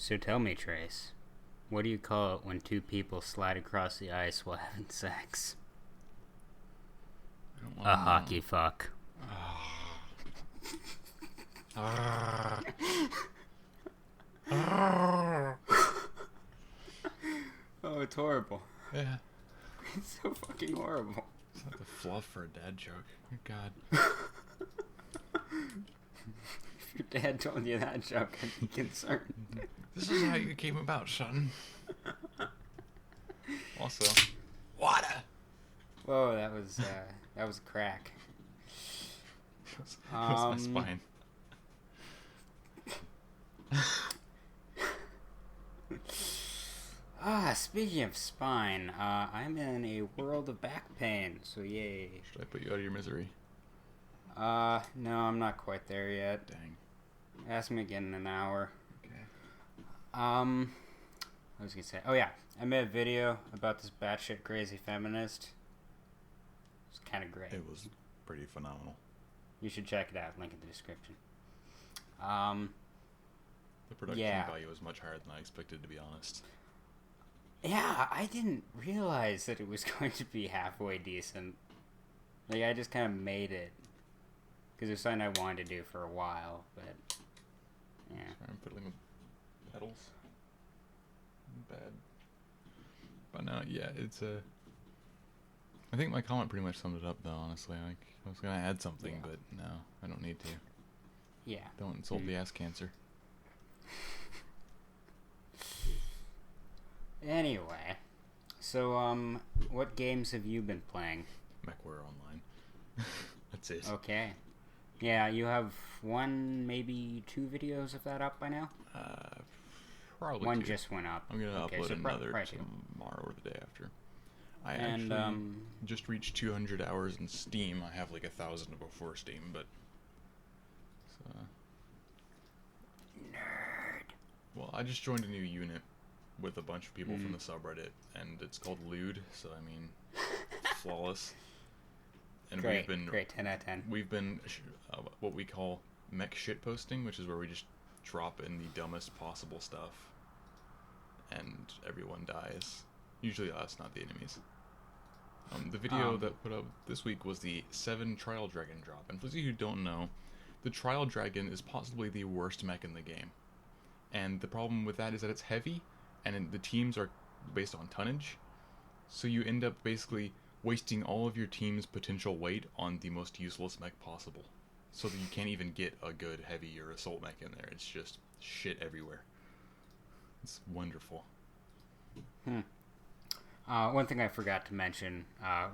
So tell me, Trace, what do you call it when two people slide across the ice while having sex? I don't A want to hockey know. fuck. Oh, it's horrible. Yeah, It's so fucking horrible. it's not the fluff for a dad joke. Oh, God. If your dad told you that joke, I'd be concerned. This is how you came about, son. Also, water. Whoa, that was crack. It was my spine. Speaking of spine, I'm in a world of back pain, so yay. Should I put you out of your misery? No, I'm not quite there yet. Dang. Ask me again in an hour. Okay. I was gonna say, oh yeah, I made a video about this batshit crazy feminist. It's kind of great. It was pretty phenomenal. You should check it out. Link in the description. The production Yeah. value was much higher than I expected, to be honest. Yeah, I didn't realize that it was going to be halfway decent. Like, I just kind of made it. Because it was something I wanted to do for a while, but... Yeah. I'm fiddling with pedals. Bad. But no, yeah, it's a... I think my comment pretty much summed it up, though, honestly. Like, I was going to add something, Yeah. but no, I don't need to. Yeah. Don't insult the ass cancer. Anyway. So, what games have you been playing? MechWarrior Online. That's it. Okay. Yeah, you have one, maybe two videos of that up by now? Probably One two. just went up. I'm gonna Okay, upload so another probably two. tomorrow or the day after. I And, actually just reached 200 hours in Steam. I have like 1,000 before Steam, but so, Nerd. well, I just joined a new unit with a bunch of people from the subreddit, and it's called Lewd. So I mean, flawless. And Great, 10 out of 10. we've been what we call mech shit posting, which is where we just drop in the dumbest possible stuff, and everyone dies. Usually us, not the enemies. The video that put up this week was the 7 Trial Dragon drop, and for those of you who don't know, the Trial Dragon is possibly the worst mech in the game. And the problem with that is that it's heavy, and the teams are based on tonnage, so you end up basically wasting all of your team's potential weight on the most useless mech possible, so that you can't even get a good heavy or assault mech in there. It's just shit everywhere. It's wonderful. One thing I forgot to mention,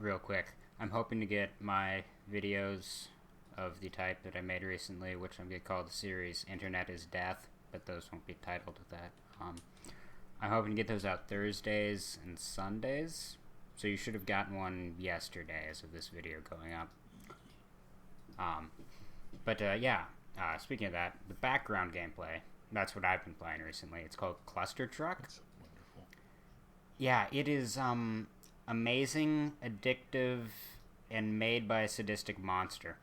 real quick. I'm hoping to get my videos of the type that I made recently, which I'm going to call the series Internet is Death, but those won't be titled with that. I'm hoping to get those out Thursdays and Sundays, so you should have gotten one yesterday as of this video going up. Speaking of that, the background gameplay, that's what I've been playing recently. It's called Cluster Truck. It's wonderful. Yeah, it is amazing, addictive, and made by a sadistic monster.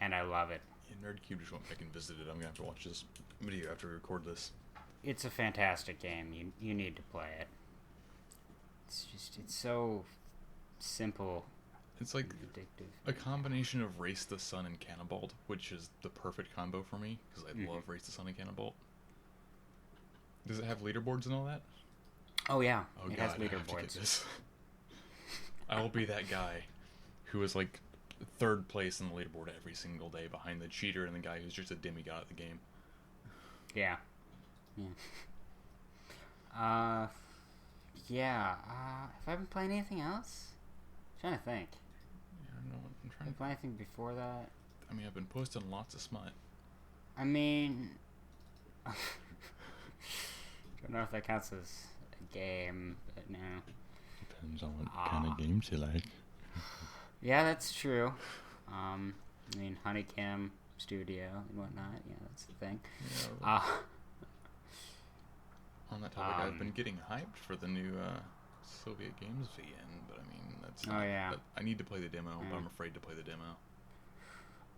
And I love it. Yeah, Nerdcube just went back and visited. I'm gonna have to watch this video after we record this. It's a fantastic game. You need to play it. It's so simple. It's like and addictive. a combination of Race the Sun and Cannibalt, which is the perfect combo for me, because I love Race the Sun and Cannibalt. Does it have leaderboards and all that? Oh yeah, Oh it god, has I have to get leaderboards. this. I will be that guy who is like third place in the leaderboard every single day, behind the cheater and the guy who's just a demigod at the game. Yeah. Have I been playing anything else? I'm trying to think. Yeah, I don't know. I'm Have trying I to. played anything before that? I mean, I've been posting lots of smut. I mean, don't know if that counts as a game, but no. Depends on what kind of games you like. Yeah, that's true. I mean, Honeycam Studio and whatnot. Yeah, that's the thing. Yeah, on that topic, I've been getting hyped for the new Soviet Games VN, but I mean, that's not, I need to play the demo, but I'm afraid to play the demo.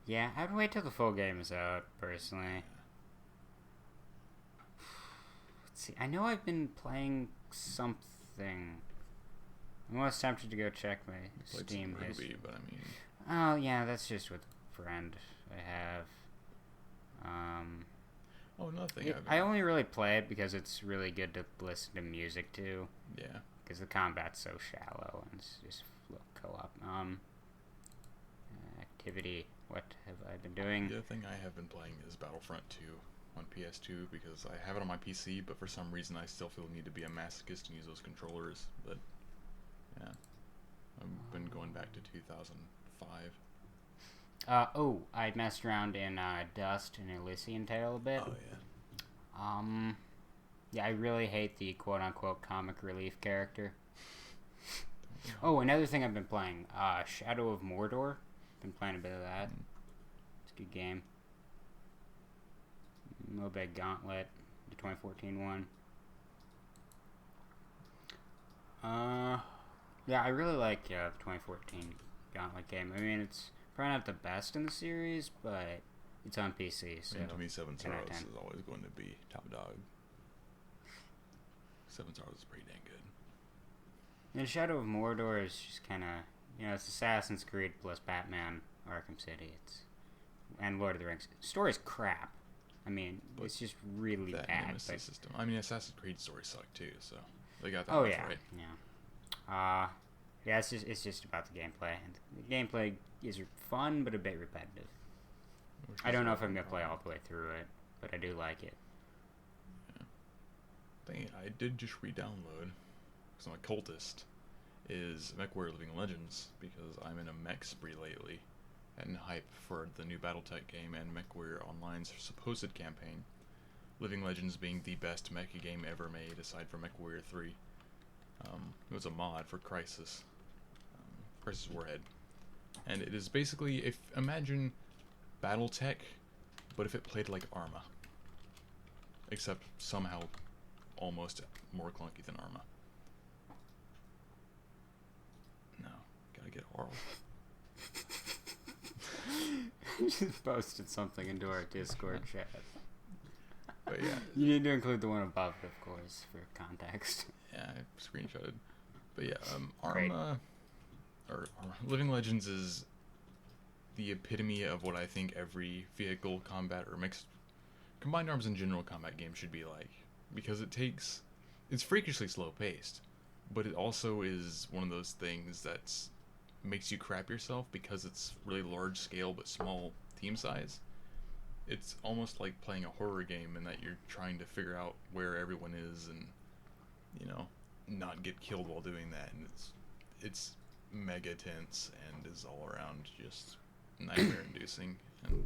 Yeah, I'd wait till the full game is out, personally. see. I know I've been playing something. I'm almost tempted to go check my Steam history. But I mean... Oh, yeah, that's just with a friend I have. Oh, nothing. I only really play it because it's really good to listen to music to. Yeah. Because the combat's so shallow and it's just co-op. Activity. What have I been doing? The other thing I have been playing is Battlefront 2 on PS2 because I have it on my PC, but for some reason I still feel the need to be a masochist and use those controllers. But yeah, I've been going back to 2005. I messed around in Dust and Elysian Tale a bit. Oh yeah. Yeah, I really hate the quote-unquote comic relief character. Oh, another thing I've been playing, Shadow of Mordor. Been playing a bit of that. It's a good game. Mobile Gauntlet, the 2014 one. Yeah, I really like the 2014 Gauntlet game. I mean, it's probably not the best in the series, but it's on PC, so... And to me, Seven Sorrows is always going to be top dog. Seven Sorrows is pretty dang good. And Shadow of Mordor is just kind of... it's Assassin's Creed plus Batman, Arkham City. And Lord of the Rings. The story's crap. I mean, but it's just really bad. But system. I mean, Assassin's Creed story sucked too, so they got that right. Yeah. Yeah, it's just about the gameplay. And the gameplay is fun, but a bit repetitive. I don't know if I'm gonna play all the way through it, but I do like it. Yeah. Thing I did just re-download because I'm a cultist. Is MechWarrior Living Legends because I'm in a mech spree lately and hype for the new Battletech game and MechWarrior Online's supposed campaign. Living Legends being the best mecha game ever made aside from MechWarrior 3. It was a mod for Crisis Warhead, and it is basically imagine Battletech, but if it played like Arma, except somehow almost more clunky than Arma. No, gotta get Oral. You just posted something into our Discord chat. But yeah. You need to include the one above it, of course, for context. Yeah, I screenshotted. But yeah, Arma, or Living Legends is the epitome of what I think every vehicle combat or mixed combined arms and general combat game should be like. Because it's freakishly slow paced, but it also is one of those things that makes you crap yourself because it's really large scale but small team size. It's almost like playing a horror game in that you're trying to figure out where everyone is and, not get killed while doing that. And it's mega tense and is all around just nightmare inducing. And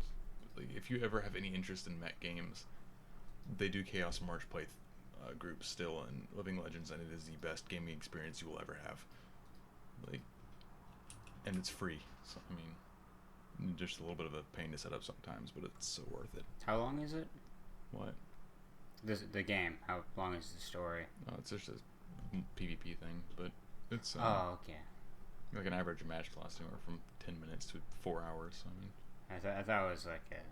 like, if you ever have any interest in mech games, they do Chaos March play groups still in Living Legends, and it is the best gaming experience you will ever have. Like, and it's free, so I mean, just a little bit of a pain to set up sometimes, but it's so worth it. How long is it? What? The game. How long is the story? Oh, it's just a PvP thing, but it's oh, okay. Like an average match lasts anywhere from 10 minutes to 4 hours. So, I mean, I thought it was like a.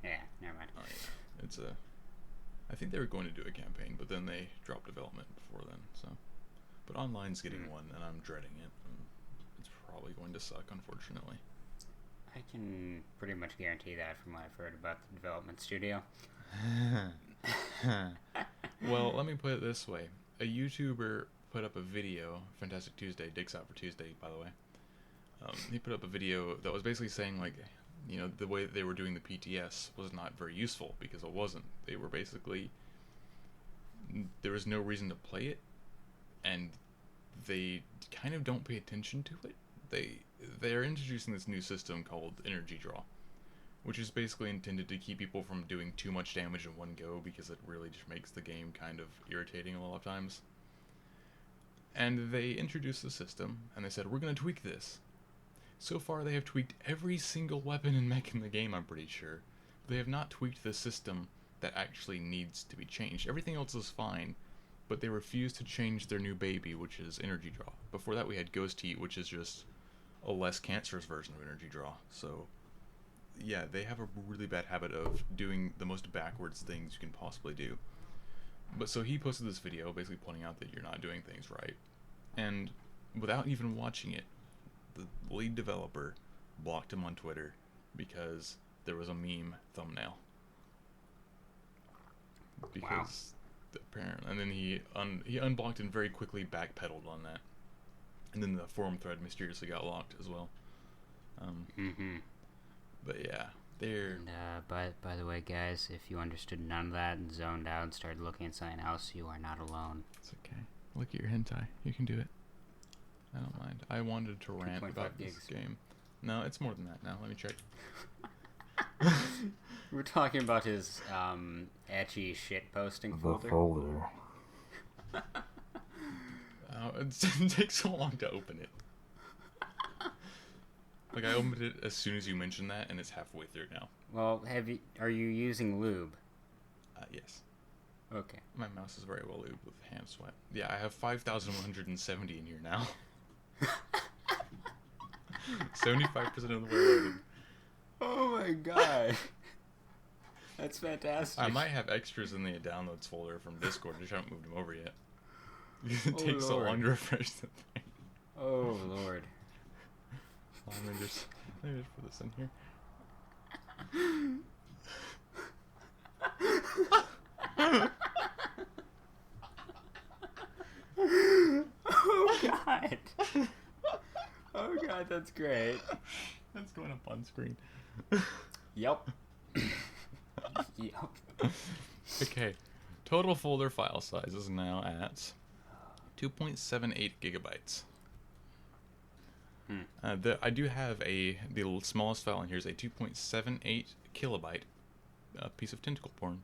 Yeah, never mind. Oh yeah, it's a. I think they were going to do a campaign, but then they dropped development before then. So, but online's getting one, and I'm dreading it. It's probably going to suck, unfortunately. I can pretty much guarantee that from what I've heard about the development studio. Well, let me put it this way. A YouTuber put up a video, Fantastic Tuesday, Dicks Out for Tuesday, by the way. He put up a video that was basically saying, like, the way that they were doing the PTS was not very useful, because it wasn't. They were basically... There was no reason to play it, and they kind of don't pay attention to it. They're introducing this new system called Energy Draw, which is basically intended to keep people from doing too much damage in one go, because it really just makes the game kind of irritating a lot of times. And they introduced the system, and they said, we're going to tweak this. So far, they have tweaked every single weapon and mech in the game, I'm pretty sure. They have not tweaked the system that actually needs to be changed. Everything else is fine, but they refuse to change their new baby, which is Energy Draw. Before that, we had Ghost Heat, which is just a less cancerous version of Energy Draw. So, yeah, they have a really bad habit of doing the most backwards things you can possibly do. But so he posted this video basically pointing out that you're not doing things right. And without even watching it, the lead developer blocked him on Twitter because there was a meme thumbnail. Because apparently, and then he unblocked and very quickly backpedaled on that. And then the forum thread mysteriously got locked as well. But yeah, they're... And, by the way, guys, if you understood none of that and zoned out and started looking at something else, you are not alone. It's okay. Look at your hentai. You can do it. I don't mind. I wanted to rant about this game. No, it's more than that now. Let me check. We're talking about his etchy shit posting folder. It takes so long to open it. Like, I opened it as soon as you mentioned that, and it's halfway through now. Well, are you using lube? Yes. Okay. My mouse is very well lubed with hand sweat. Yeah, I have 5,170 in here now. 75% of the way loaded. Oh my god. That's fantastic. I might have extras in the downloads folder from Discord, just haven't moved them over yet. It takes so long to refresh the thing. Oh lord. Let me just put this in here. Oh god. Oh god, that's great. That's going up on screen. Yep. Yep. Okay. Total folder file size is now at 2.78 gigabytes. I do have the smallest file in here is a 2.78 kilobyte piece of tentacle porn.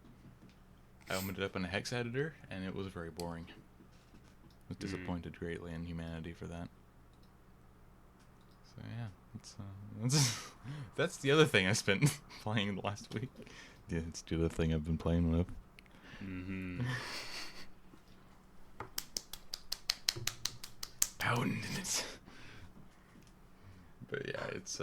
I opened it up in a hex editor, and it was very boring. I was disappointed greatly in humanity for that. So yeah, that's the other thing I spent playing the last week. Yeah, it's the other thing I've been playing with. Pounding it. But yeah, it's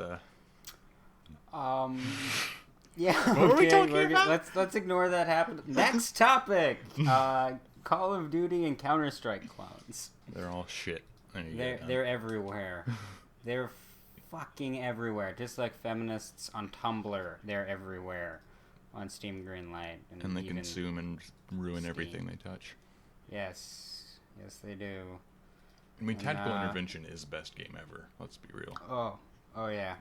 yeah. What were we talking about? Let's ignore that happened. Next topic. Call of Duty and Counter-Strike clones. They're all shit. They're everywhere. They're fucking everywhere. Just like feminists on Tumblr, they're everywhere. On Steam Greenlight. And they consume and ruin everything they touch. Yes. Yes, they do. I mean, Tactical Intervention is best game ever. Let's be real. Oh yeah.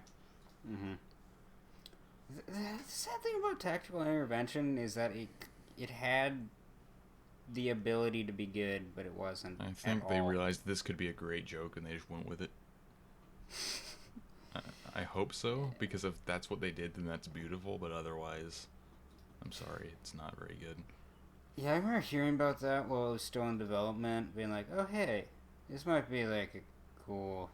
The sad thing about Tactical Intervention is that it had the ability to be good, but it wasn't. I think they realized this could be a great joke, and they just went with it. I hope so, because if that's what they did, then that's beautiful. But otherwise, I'm sorry, it's not very good. Yeah, I remember hearing about that while it was still in development, being like, "Oh hey, this might be like a cool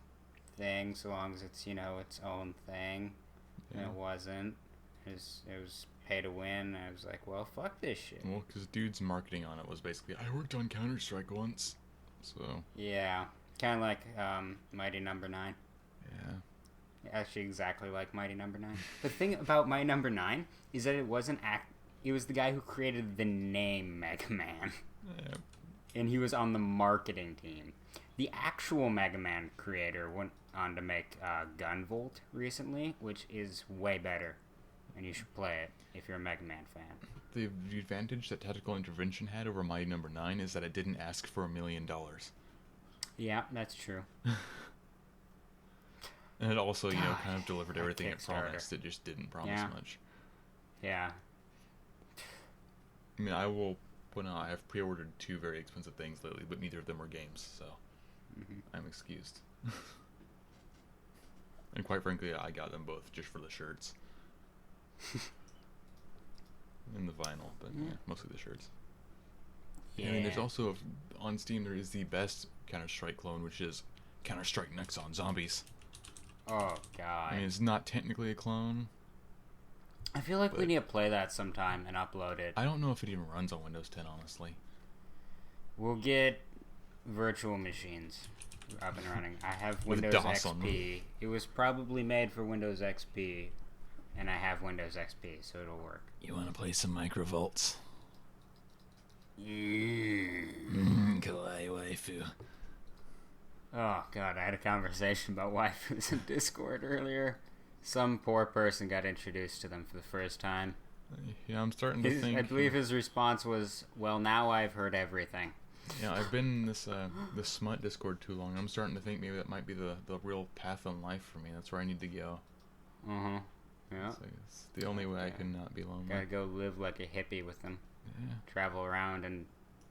thing, so long as it's its own thing." Yeah. And it wasn't. It was pay to win. I was like, well, fuck this shit. Well, because dude's marketing on it was basically, I worked on Counter-Strike once, so. Yeah, kind of like Mighty Number 9. Yeah. Actually, exactly like Mighty Number 9. The thing about Mighty Number 9 is that it wasn't it was the guy who created the name Mega Man. Yeah. And he was on the marketing team. The actual Mega Man creator went on to make Gunvolt recently, which is way better. And you should play it if you're a Mega Man fan. The advantage that Tactical Intervention had over Mighty Number 9 is that it didn't ask for $1 million. Yeah, that's true. And it also, kind of delivered everything it promised. It just didn't promise much. Yeah. I mean, I have pre-ordered 2 very expensive things lately, but neither of them were games, so I'm excused. And quite frankly, I got them both just for the shirts. And the vinyl, but mostly the shirts. Yeah. And there's also, on Steam, there is the best Counter-Strike clone, which is Counter-Strike Nexon Zombies. Oh, God. I mean, it's not technically a clone. I feel like we need to play that sometime and upload it. I don't know if it even runs on Windows 10, honestly. We'll get virtual machines up and running. I have Windows XP. It was probably made for Windows XP, and I have Windows XP, so it'll work. You want to play some microvolts? Yeah. Oh god, I had a conversation about waifus in Discord earlier. Some poor person got introduced to them for the first time. Yeah, I'm starting to think. I believe his response was, "Well, now I've heard everything." Yeah, I've been in this smut Discord too long. I'm starting to think maybe that might be the real path in life for me. That's where I need to go. Yeah. It's the only way I can not be lonely. Gotta go live like a hippie with them. Yeah. Travel around and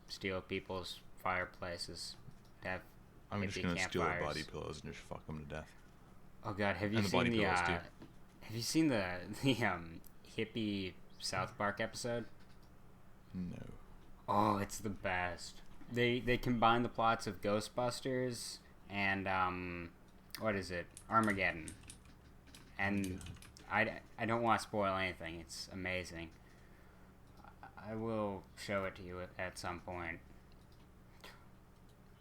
steal people's fireplaces. Have I'm just gonna steal campfires. their body pillows and just fuck them to death. Oh god, have you And the seen body the pillows, too. have you seen the hippie South Park episode? No. Oh, it's the best. They combine the plots of Ghostbusters and what is it? Armageddon. And I don't want to spoil anything. It's amazing. I will show it to you at some point.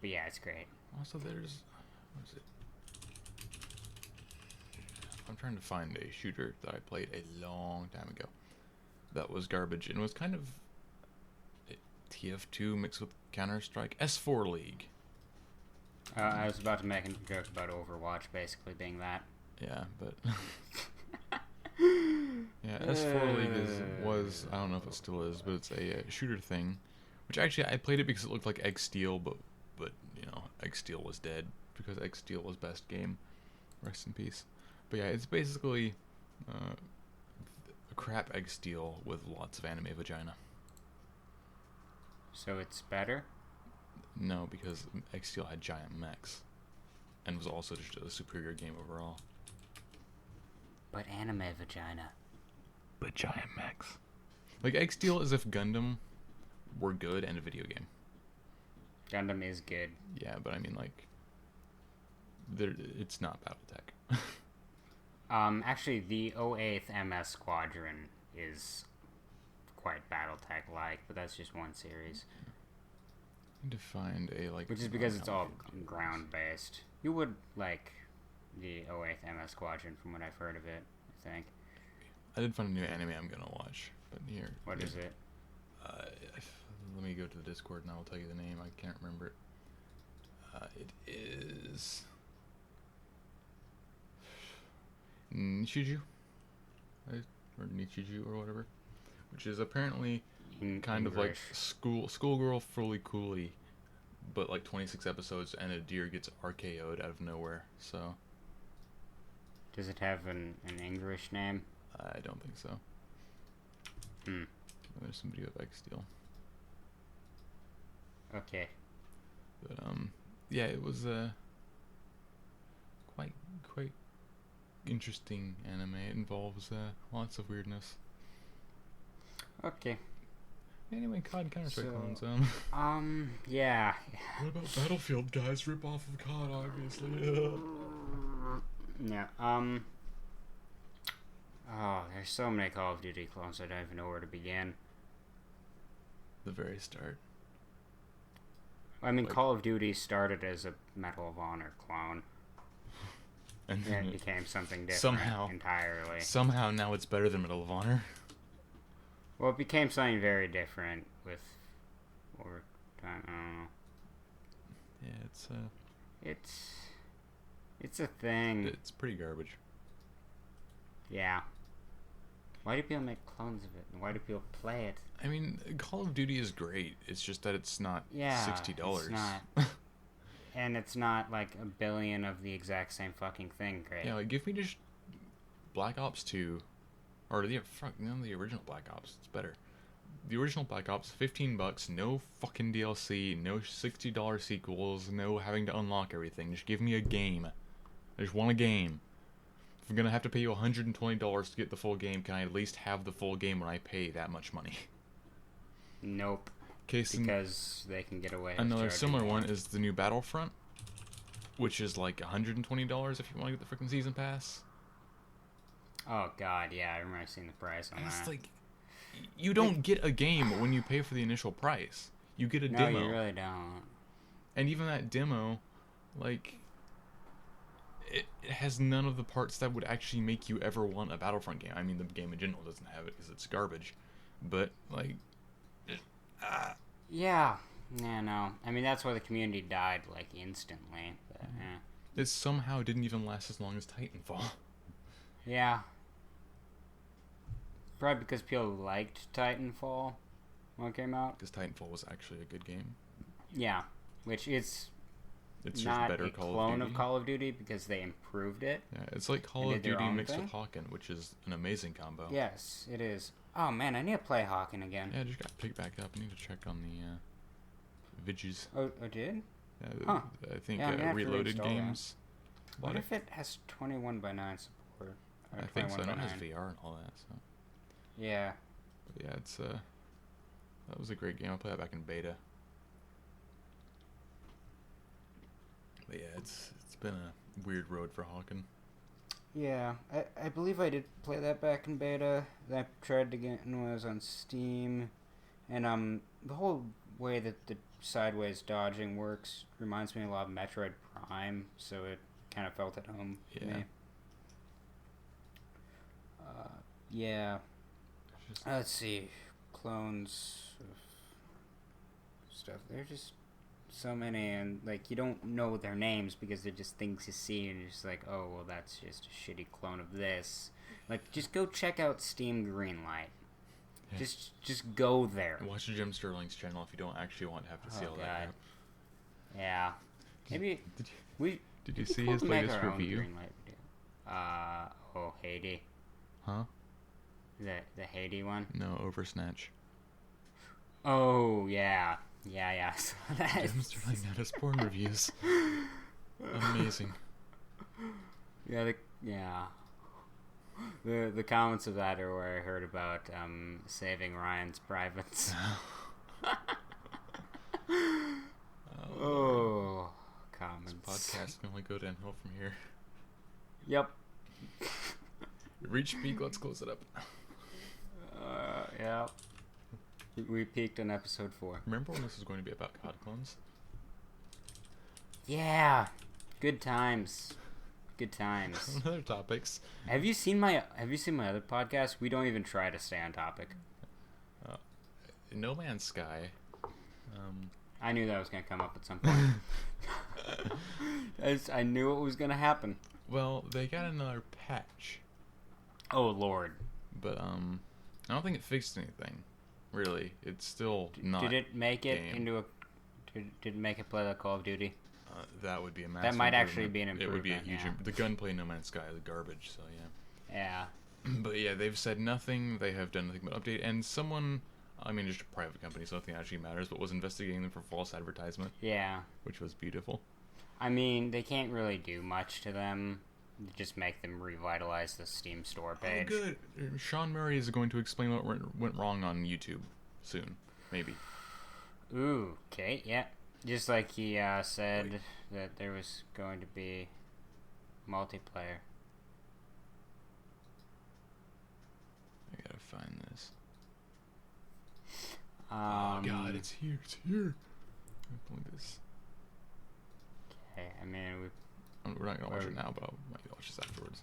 But yeah, it's great. Also, there's what is it? I'm trying to find a shooter that I played a long time ago that was garbage and was kind of TF2 mixed with Counter-Strike. S4 League. I was about to make a joke about Overwatch basically being that. Yeah, but yeah, S4 League was I don't know if it still is, but it's a shooter thing. Which actually I played it because it looked like Egg Steel, but you know Egg Steel was dead because Egg Steel was best game. Rest in peace. But yeah, it's basically a crap Egg Steel with lots of anime vagina. So it's better? No, because Egg Steel had giant mechs, and was also just a superior game overall. But anime vagina. But giant mechs. Like Egg Steel is if Gundam were good and a video game. Gundam is good. Yeah, but I mean like, it's not BattleTech. Actually, the 08th MS Squadron is quite BattleTech-like, but that's just one series. I need to find a like. Which is because it's all ground-based. You would like the 08th MS Squadron, from what I've heard of it. I think. I did find a new anime I'm gonna watch, but here. What is it? Let me go to the Discord and I will tell you the name. I can't remember it. It is Nichiju, or Nichiju or whatever, which is apparently kind of like schoolgirl fully coolly, but like 26 episodes and a deer gets RKO'd out of nowhere. So. Does it have an English name? I don't think so. There's some video of Egg Steel. Okay. But yeah, it was quite interesting anime. It involves lots of weirdness. Okay. Anyway, COD Counter-Strike clones. Yeah. What about Battlefield, guys? Rip off of COD, obviously. Yeah. Oh, there's so many Call of Duty clones I don't even know where to begin. The very start. I mean, like, Call of Duty started as a Medal of Honor clone. And then it became something different entirely. Somehow now it's better than Medal of Honor. Well, it became something very different with over time. I don't know. Yeah, it's a thing. It's pretty garbage. Yeah. Why do people make clones of it? And why do people play it? I mean, Call of Duty is great. It's just that it's not $60. It's not. And it's not like a billion of the exact same fucking thing great. Yeah, like give me just Black Ops 2. Or the original Black Ops. It's better. The original Black Ops, $15, no fucking DLC, no $60 sequels, no having to unlock everything. Just give me a game. I just want a game. If I'm gonna have to pay you $120 to get the full game, can I at least have the full game when I pay that much money? Nope. Because they can get away with another similar one is the new Battlefront, which is like $120 if you want to get the freaking season pass. Oh god, yeah, I remember seeing the price on that. It's like, you don't get a game when you pay for the initial price. You get a demo. No, you really don't. And even that demo, like, it has none of the parts that would actually make you ever want a Battlefront game. I mean, the game in general doesn't have it because it's garbage. But, like, yeah. Yeah, no. I mean, that's why the community died, like, instantly. But, It somehow didn't even last as long as Titanfall. Yeah. Probably because people liked Titanfall when it came out. Because Titanfall was actually a good game. Yeah. Which is It's not just better a Call clone of Duty. of Call of Duty because they improved it. Yeah, it's like Call They of did their Duty own mixed thing. with Hawken, which is an amazing combo. Yes, it is. Oh, man, I need to play Hawken again. Yeah, I just got picked back up. I need to check on the vidges. Oh, I did? Yeah, Huh. I think Yeah, I'm gonna have to Reloaded reinstall games. What if it has 21:9 support? I think so. I know it has 21:9. VR and all that. So. Yeah. But yeah, it's that was a great game. I played that back in beta. But yeah, it's been a weird road for Hawken. Yeah, I believe I did play that back in beta. I tried to get when I was on Steam, and the whole way that the sideways dodging works reminds me a lot of Metroid Prime, so it kind of felt at home to me. Yeah. Let's see, clones of stuff. They're just so many, and like you don't know their names because they're just things you see, and you're just like, oh well, that's just a shitty clone of this. Like, just go check out Steam Greenlight. Yeah. Just go there. Watch Jim Sterling's channel if you don't actually want to have to see all that crap. Yeah, maybe did you see his latest review? Haiti. Huh? The Haiti one? No, Oversnatch. Oh yeah. Yeah. Jim Sterling had his porn reviews. Amazing. Yeah, the comments of that are where I heard about saving Ryan's privates. Comments. This podcast can only go downhill from here. Yep. Reach peak. Let's close it up. Yeah. We peaked on episode 4. Remember when this was going to be about COD clones? Yeah. Good times. Other topics. Have you seen my other podcast? We don't even try to stay on topic. No Man's Sky. I knew that was going to come up at some point. I knew it was going to happen. Well, they got another patch. Oh Lord. But I don't think it fixed anything. Really, it's still not. Did it make it game. into a? Did it make it play like Call of Duty? That would be a massive. That might actually be an improvement. It would be a huge. The gunplay in No Man's Sky is garbage. So yeah. Yeah. But yeah, they've said nothing. They have done nothing but update. And someone, I mean, just a private company, so nothing actually matters, but was investigating them for false advertisement. Yeah. Which was beautiful. I mean, they can't really do much to them. Just make them revitalize the Steam store page. Oh, good. Sean Murray is going to explain what went wrong on YouTube soon, maybe. Ooh, okay, yeah. Just like he said that there was going to be multiplayer. I gotta find this. Oh God, it's here. Look at this. Okay, I mean we're not gonna watch it now, but I might watch this afterwards.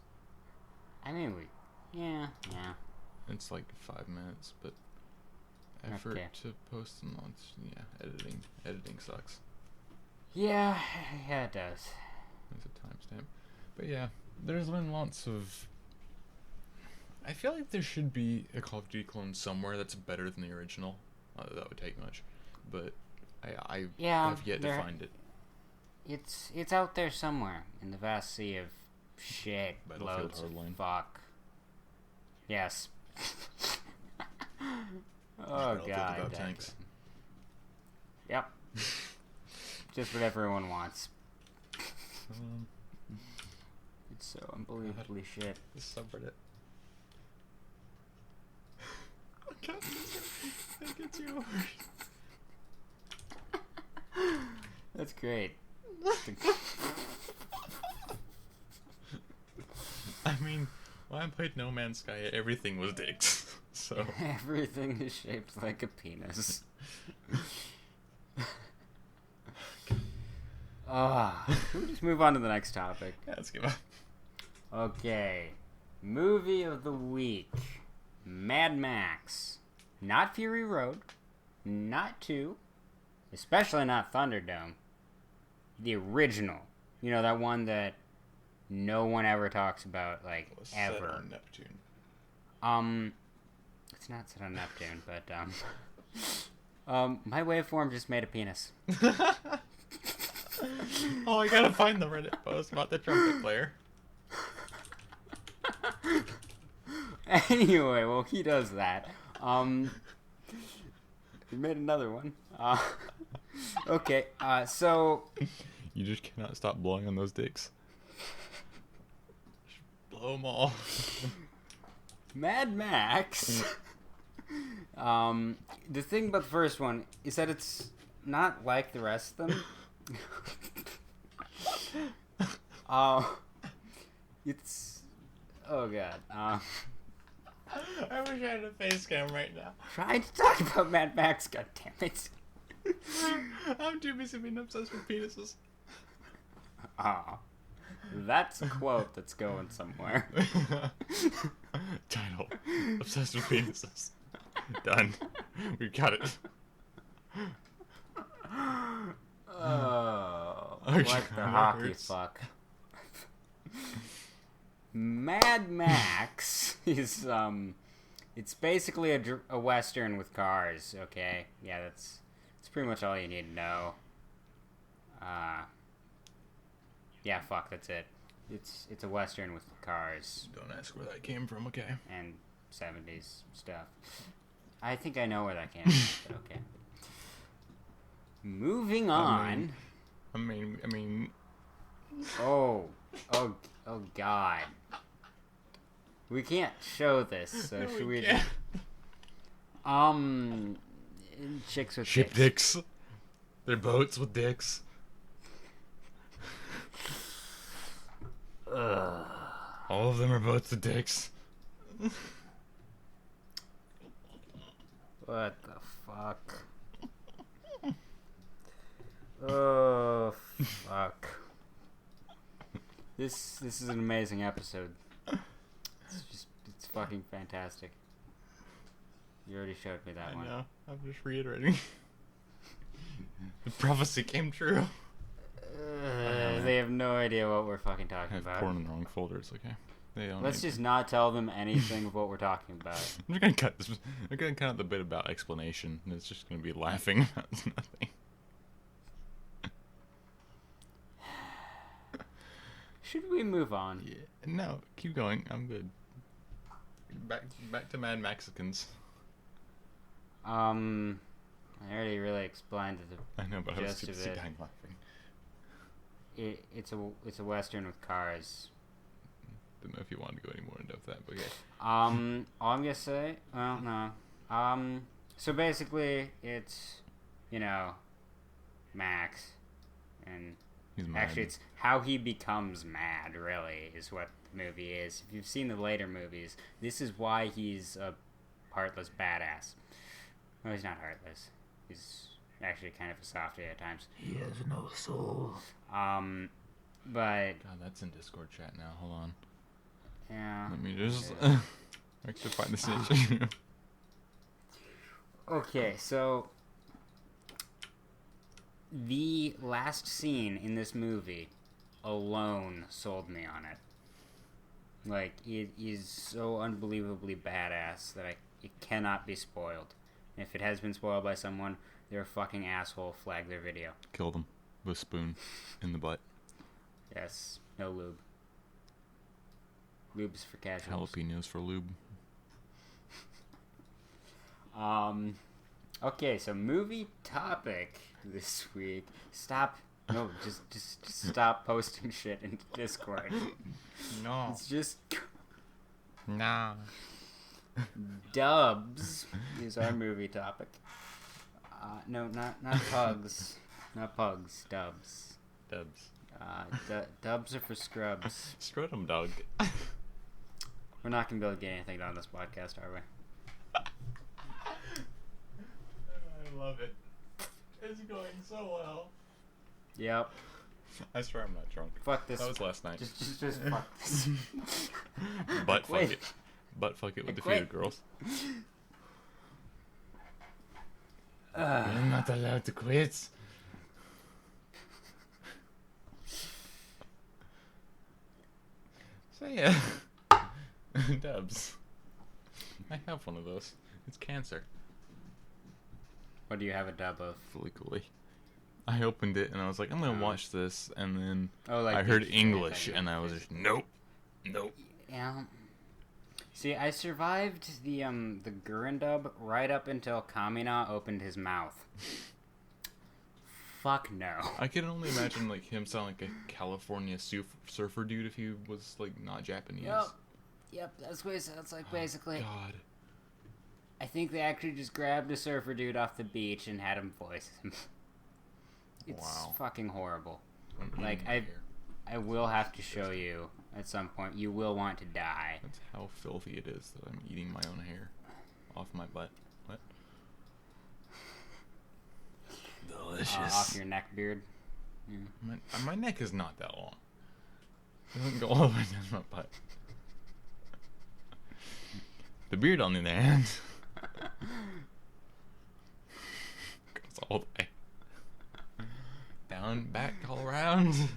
I mean yeah. It's like 5 minutes, but effort to post and launch. Yeah, editing sucks. Yeah, it does. There's a timestamp, but yeah, there's been lots of. I feel like there should be a Call of Duty clone somewhere that's better than the original. That would take much, but I have yet to find it. It's out there somewhere in the vast sea of shit. Battlefield Loads Hardline. Of fuck. Yes. Oh god. Without tanks. Yep. Just what everyone wants. It's so unbelievably shit. This subreddit. That gets you over. That's great. I mean, when I played No Man's Sky, everything was dicks. So everything is shaped like a penis. We'll just move on to the next topic. Yeah, let's give up. Okay. Movie of the week. Mad Max. Not Fury Road. Not 2. Especially not Thunderdome. The original. You know, that one that no one ever talks about, like, ever. Set on Neptune. It's not set on Neptune, but, my waveform just made a penis. Oh, I gotta find the Reddit post about the trumpet player. Anyway, well, he does that. He made another one. Okay, so... You just cannot stop blowing on those dicks. Just blow them all. Mad Max. The thing about the first one is that it's not like the rest of them. It's... Oh, God. I wish I had a face cam right now. Trying to talk about Mad Max, goddammit. I'm too busy being obsessed with penises. That's a quote that's going somewhere. Title: Obsessed with penises. Done. We got it. Oh, Okay, what the that hockey hurts. fuck. Mad Max is, it's basically a western with cars, okay? Yeah, that's pretty much all you need to know. Yeah, fuck, that's it. It's a western with cars. Don't ask where that came from, okay? And 70s stuff. I think I know where that came from, but okay. Moving on. I mean... Oh, God. We can't show this, so No, should we we? can't. Chicks with Ship dicks. dicks. They're boats with dicks. All of them are boats with dicks. What the fuck? Oh, fuck. This is an amazing episode. It's fucking fantastic. You already showed me that I one. know. I'm just reiterating. The prophecy came true. They have no idea what we're fucking I talking have about. porn in the wrong folders, okay? They don't Let's need just not tell them anything of what we're talking about. I'm just gonna cut this. I'm gonna cut out the bit about explanation. And it's just gonna be laughing about nothing. Should we move on? Yeah. No, keep going. I'm good. Back to Mad Mexicans. I already really explained the I know, but I was gist too of busy it. dying laughing. It's a western with cars. Don't know if you wanted to go any more into that, but okay. All I'm gonna say, well, no. So basically, it's, you know, Max, and He's mad. actually, it's how he becomes mad. Really, is what the movie is. If you've seen the later movies, this is why he's a heartless badass. Well, he's not heartless. He's actually kind of a softie at times. He has no soul. But God, that's in Discord chat now. Hold on. yeah. Let me just Yeah. actually find this issue. Okay, so the last scene in this movie alone sold me on it. Like, it is so unbelievably badass that it cannot be spoiled. And if it has been spoiled by someone, they're a fucking asshole. Flag their video. Killed him with a spoon in the butt. Yes, no lube. Lube's for casuals. Jalapenos for lube. Okay, so movie topic this week. Stop. No, just stop posting shit into Discord. No. It's just Nah. Dubs is our movie topic. No, not pugs. Not pugs. Dubs. Dubs. Dubs are for scrubs. Scrotum dog. We're not gonna be able to get anything done on this podcast, are we? I love it. It's going so well. Yep. I swear I'm not drunk. Fuck this. That was last night. Just fuck this. Butt fuck Wait. it. Butt fuck it with the Quit. few girls. You're not allowed to quit. So yeah, Dubs. I have one of those. It's cancer. What do you have a dub of? Fully. I opened it and I was like, I'm gonna watch this, and then like I heard English and I was just nope. Yeah. See, I survived the Gurren dub right up until Kamina opened his mouth. Fuck no. I can only imagine like him sound like a California surfer dude if he was like not Japanese. Yep, that's what it sounds like basically. God. I think they actually just grabbed a surfer dude off the beach and had him voice him. It's fucking horrible. Like, I will have to show you at some point. You will want to die. That's how filthy it is that I'm eating my own hair off my butt. What? Delicious. Off your neck beard. Yeah. My neck is not that long. It doesn't go all the way down my butt. The beard, on the other hand, goes all the way down, back, all around.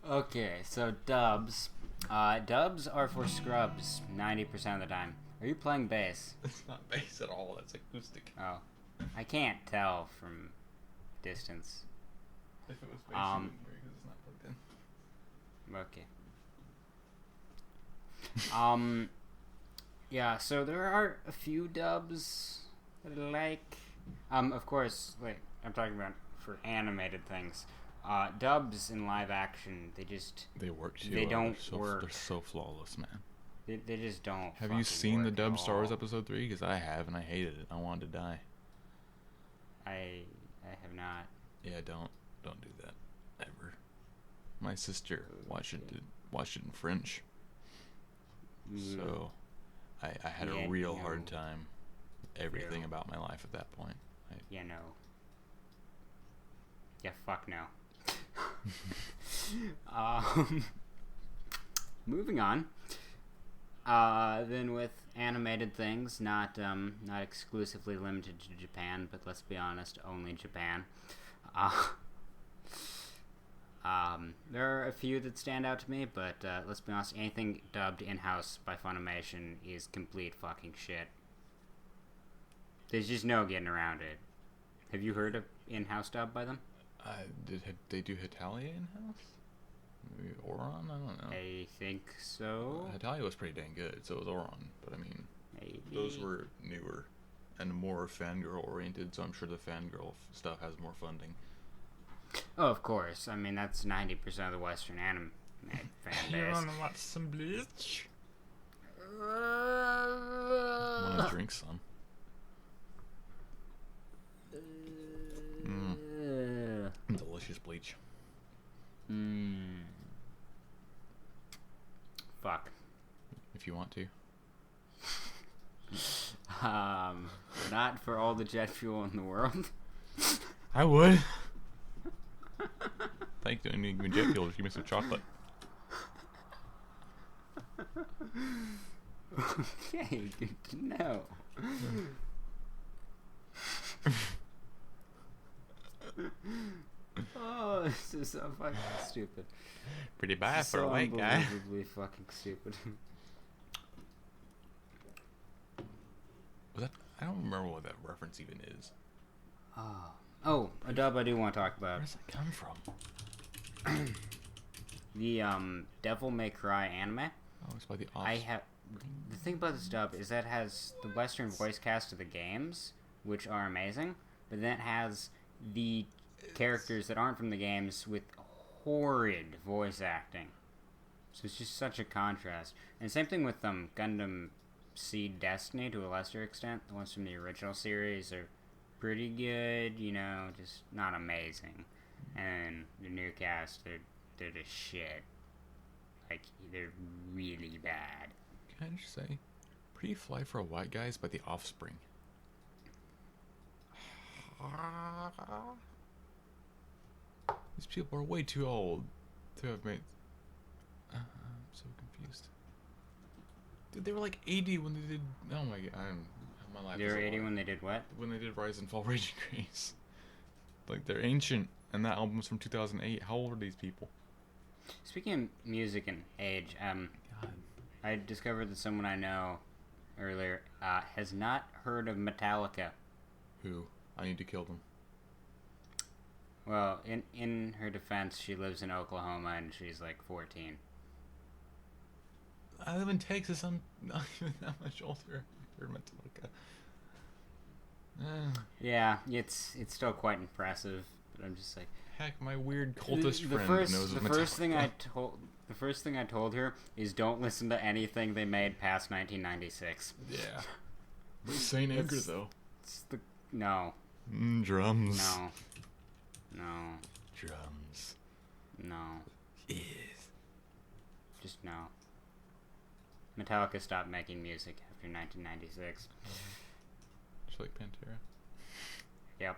Okay, so dubs. Dubs are for scrubs 90% of the time. Are you playing bass? It's not bass at all. That's acoustic. Oh, I can't tell from distance. If it was bass, you wouldn't hear it because it's not plugged in. Okay. Yeah, so there are a few dubs that I like. Of course, wait, I'm talking about for animated things. Dubs in live action, they work too. They don't work. They're so flawless, man. They just don't. Have you seen the dub Star Wars Episode 3? Because I have, and I hated it. I wanted to die. I have not. Yeah, don't do that ever. My sister watched it in French, so I had a real hard time with everything about my life at that point. Yeah, fuck no. Moving on. Then with animated things, not exclusively limited to Japan, but let's be honest, only Japan. There are a few that stand out to me, but let's be honest, anything dubbed in-house by Funimation is complete fucking shit. There's just no getting around it. Have you heard of in-house dub by them? Did they do Hetalia in-house? Maybe Oron? I don't know. I think so. Hetalia was pretty dang good, so was Oron. But I mean, maybe. Those were newer and more fangirl oriented, so I'm sure the fangirl stuff has more funding. Oh, of course. I mean, that's 90% of the Western anime fan base. You wanna watch some Bleach? Wanna drink some? Delicious Bleach. Fuck. If you want to. Not for all the jet fuel in the world. I would. Thank you. I need to give me jet fuel. Just give me some chocolate. Okay, good to know. Oh, this is so fucking stupid. Pretty bad for a white guy. Unbelievably fucking stupid. Was that? I don't remember what that reference even is. Oh, a dub I do want to talk about. Where does that come from? The Devil May Cry anime. Oh, it's by the The thing about this dub is that it has the Western voice cast of the games, which are amazing, but then it has the characters that aren't from the games with horrid voice acting. So it's just such a contrast. And same thing with Gundam Seed Destiny to a lesser extent. The ones from the original series are pretty good, just not amazing. And the new cast, they're just shit. Like, they're really bad. Can I just say, Pretty Fly for a White Guy is by The Offspring. These people are way too old to have made... I'm so confused. Dude, they were like 80 when they did. Oh my god, my life. They were 80 when they did what? When they did Rise and Fall, Raging Grace. Like they're ancient, and that album's from 2008. How old are these people? Speaking of music and age, God. I discovered that someone I know earlier has not heard of Metallica. Who? I need to kill them. Well, in her defense, she lives in Oklahoma and she's like 14. I live in Texas. I'm not even that much older. You're Metallica. Yeah, it's still quite impressive, but I'm just like, heck, my weird cultist friend knows of Metallica. The first thing I told her is don't listen to anything they made past 1996. Yeah. But Saint Anger though. No. Drums. No. Drums. No. Yes. Just no. Metallica stopped making music after 1996. Just like Pantera. Yep.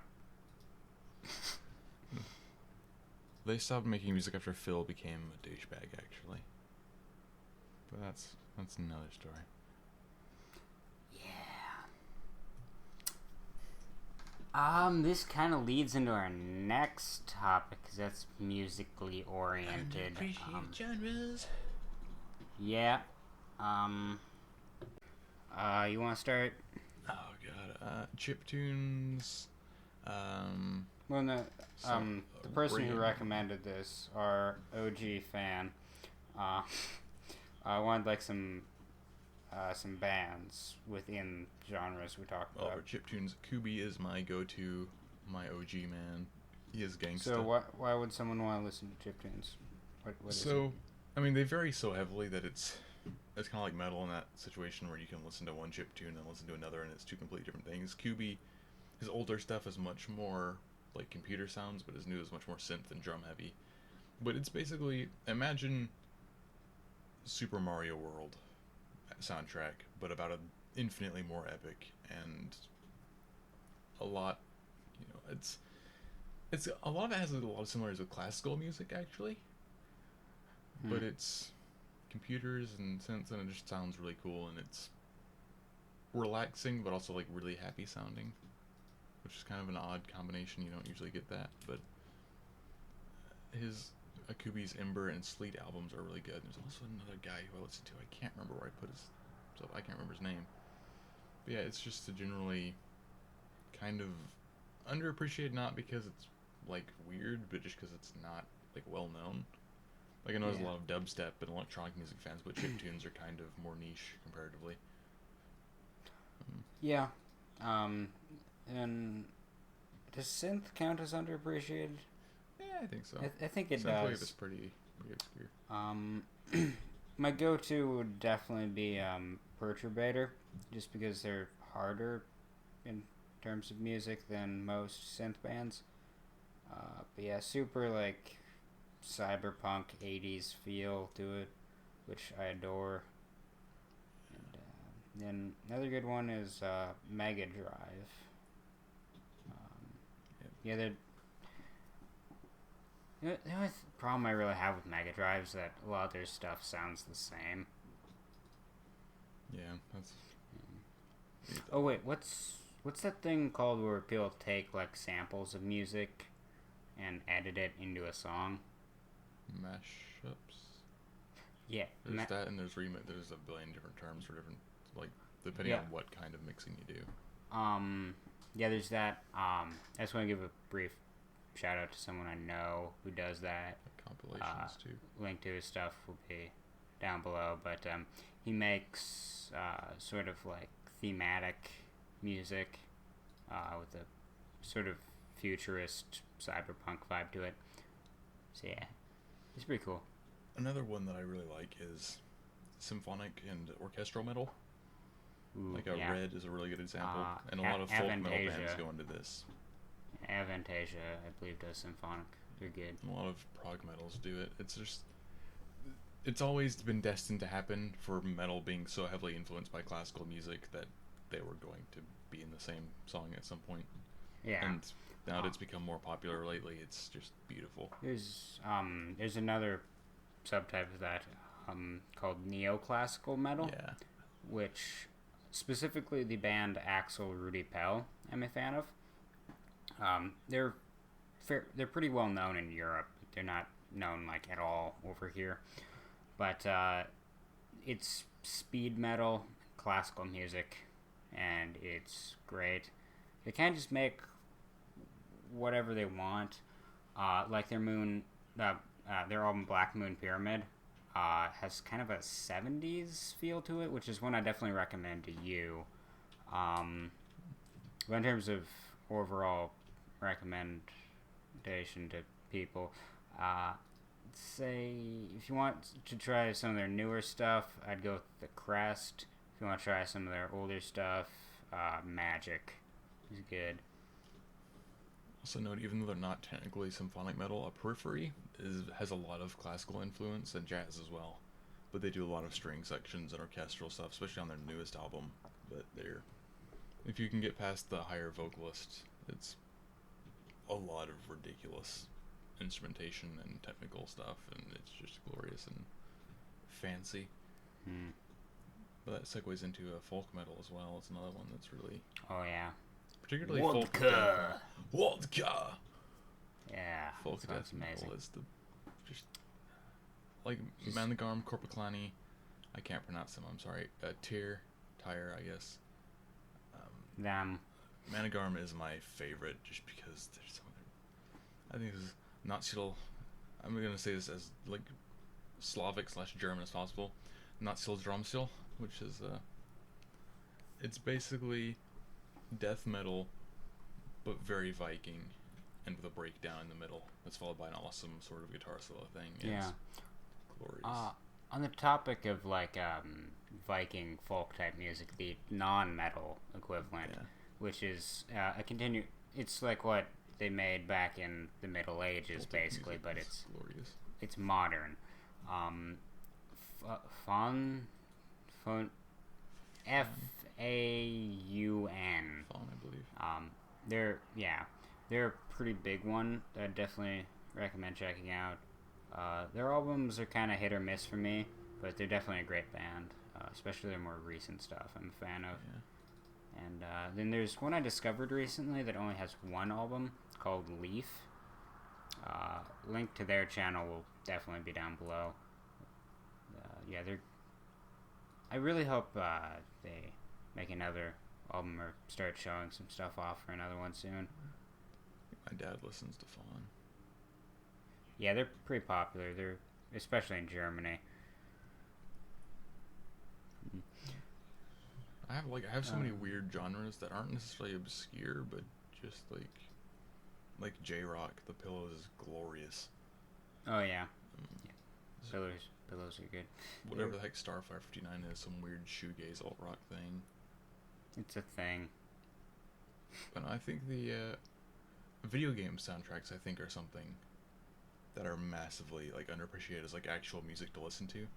They stopped making music after Phil became a douchebag, actually. But that's another story. This kind of leads into our next topic, because that's musically oriented. Underapriciated genres. Yeah. You want to start? Oh god. Chiptunes. Well, no, the person who recommended this, our OG fan, wanted like some bands within genres we talked about. For chiptunes, Kubi is my go-to, my OG man. He is gangsta. So why would someone want to listen to chiptunes? What is it? I mean, they vary so heavily that it's kind of like metal in that situation where you can listen to one chiptune and listen to another, and it's two completely different things. Kubi, his older stuff is much more like computer sounds, but his new is much more synth and drum heavy. But it's basically, imagine Super Mario World soundtrack, but about an infinitely more epic and a lot, it's a lot of it has a lot of similarities with classical music actually, but it's computers and synths, and it just sounds really cool, and it's relaxing but also like really happy sounding, which is kind of an odd combination. You don't usually get that, but his Akubi's Ember and Sleet albums are really good. There's also another guy who I listen to. I can't remember where I put his stuff. I can't remember his name. But yeah, it's just a generally kind of underappreciated, not because it's like weird, but just because it's not like well known. Like I know there's a lot of dubstep and electronic music fans, but chiptunes are kind of more niche comparatively. Yeah. And does synth count as underappreciated? Yeah, I think so. I think it Synthwave does. is pretty obscure. My go-to would definitely be Perturbator, just because they're harder in terms of music than most synth bands. But yeah, super like cyberpunk 80s feel to it, which I adore. And then another good one is Mega Drive. The only problem I really have with Mega Drive is that a lot of their stuff sounds the same. Yeah, that's. Oh wait, what's that thing called where people take like samples of music and edit it into a song? Mashups. Yeah. There's that, and there's remix. There's a billion different terms for different, like depending on what kind of mixing you do. Yeah, there's that. I just want to give a brief shout out to someone I know who does that. Compilations too. Link to his stuff will be down below, but he makes sort of like thematic music with a sort of futurist cyberpunk vibe to it. So yeah, it's pretty cool. Another one that I really like is symphonic and orchestral metal. Ooh, like Red is a really good example, and a lot of folk metal bands go into this. Avantasia, I believe, does symphonic. They're good. A lot of prog metals do it. It's always been destined to happen for metal being so heavily influenced by classical music that they were going to be in the same song at some point. Yeah. And now that it's become more popular lately, it's just beautiful. There's another subtype of that called neoclassical metal. Yeah. which specifically the band Axel Rudy Pell I'm a fan of. They're pretty well known in Europe. They're not known like at all over here, but it's speed metal, classical music, and it's great. They kind of just make whatever they want. Like their album Black Moon Pyramid has kind of a 70s feel to it, which is one I definitely recommend to you. But in terms of overall recommendation to people, say if you want to try some of their newer stuff, I'd go with The Crest. If you want to try some of their older stuff, Magic is good. Also note, even though they're not technically symphonic metal, Periphery has a lot of classical influence and jazz as well. But they do a lot of string sections and orchestral stuff, especially on their newest album. But if you can get past the higher vocalist, it's a lot of ridiculous instrumentation and technical stuff, and it's just glorious and fancy. But that segues into folk metal as well. It's another one that's really... Oh, yeah. Particularly Vodka! Vodka! Yeah, Folk death amazing. metal is just like Managarm, Corpiclani, I can't pronounce them, I'm sorry. Tyre, I guess. Them. Managarm is my favorite just because there's some other... I think this is not still... I'm going to say this as like Slavic/German as possible. Not still Drumstill, which is it's basically death metal but very Viking and with a breakdown in the middle that's followed by an awesome sort of guitar solo thing. Yeah. Glorious. On the topic of like Viking folk type music, the non-metal equivalent, which is it's like what they made back in the Middle Ages, basically, but it's glorious. It's modern. Faun, F-A-U-N. Faun, I believe. They're a pretty big one that I definitely recommend checking out. Their albums are kind of hit or miss for me, but they're definitely a great band, especially their more recent stuff I'm a fan of. Yeah. And then there's one I discovered recently that only has one album called Leaf. Link to their channel will definitely be down below. I really hope they make another album or start showing some stuff off for another one soon. My dad listens to Faun. Yeah, they're pretty popular. They're especially in Germany. I have so many weird genres that aren't necessarily obscure, but just like J-Rock. The Pillows is glorious. Oh yeah. Pillows are good. Whatever the heck Starfire 59 is, some weird shoegaze alt rock thing. It's a thing. But I think the video game soundtracks are something that are massively underappreciated as actual music to listen to.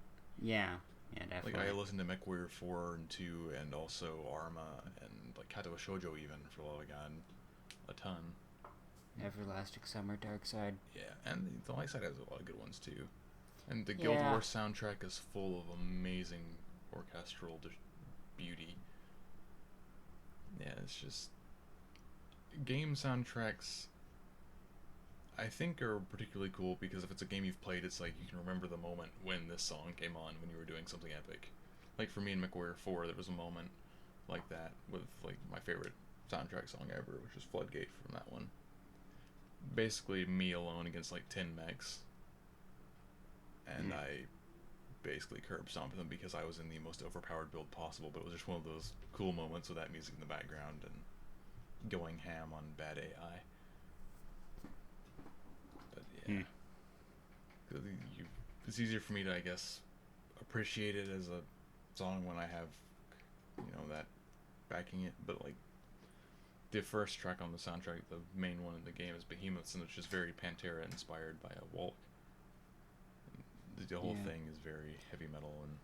Yeah, definitely. I listened to MechWarrior 4 and 2 and also Arma and Kato Shoujo even for the love of God, a ton. Everlasting Summer Dark Side. Yeah, and the Light Side has a lot of good ones too. And the Guild Wars soundtrack is full of amazing orchestral beauty. Yeah, it's just... Game soundtracks, I think, are particularly cool because if it's a game you've played, it's you can remember the moment when this song came on when you were doing something epic. For me in MechWarrior 4, there was a moment like that with, my favorite soundtrack song ever, which is Floodgate from that one. Basically me alone against 10 mechs. And I basically curb stomped them because I was in the most overpowered build possible, but it was just one of those cool moments with that music in the background and going ham on bad AI. But yeah. It's easier for me to, I guess, appreciate it as a song when I have, that backing it, but the first track on the soundtrack, the main one in the game, is Behemoths, and it's just very Pantera inspired by a Walk. The whole thing is very heavy metal and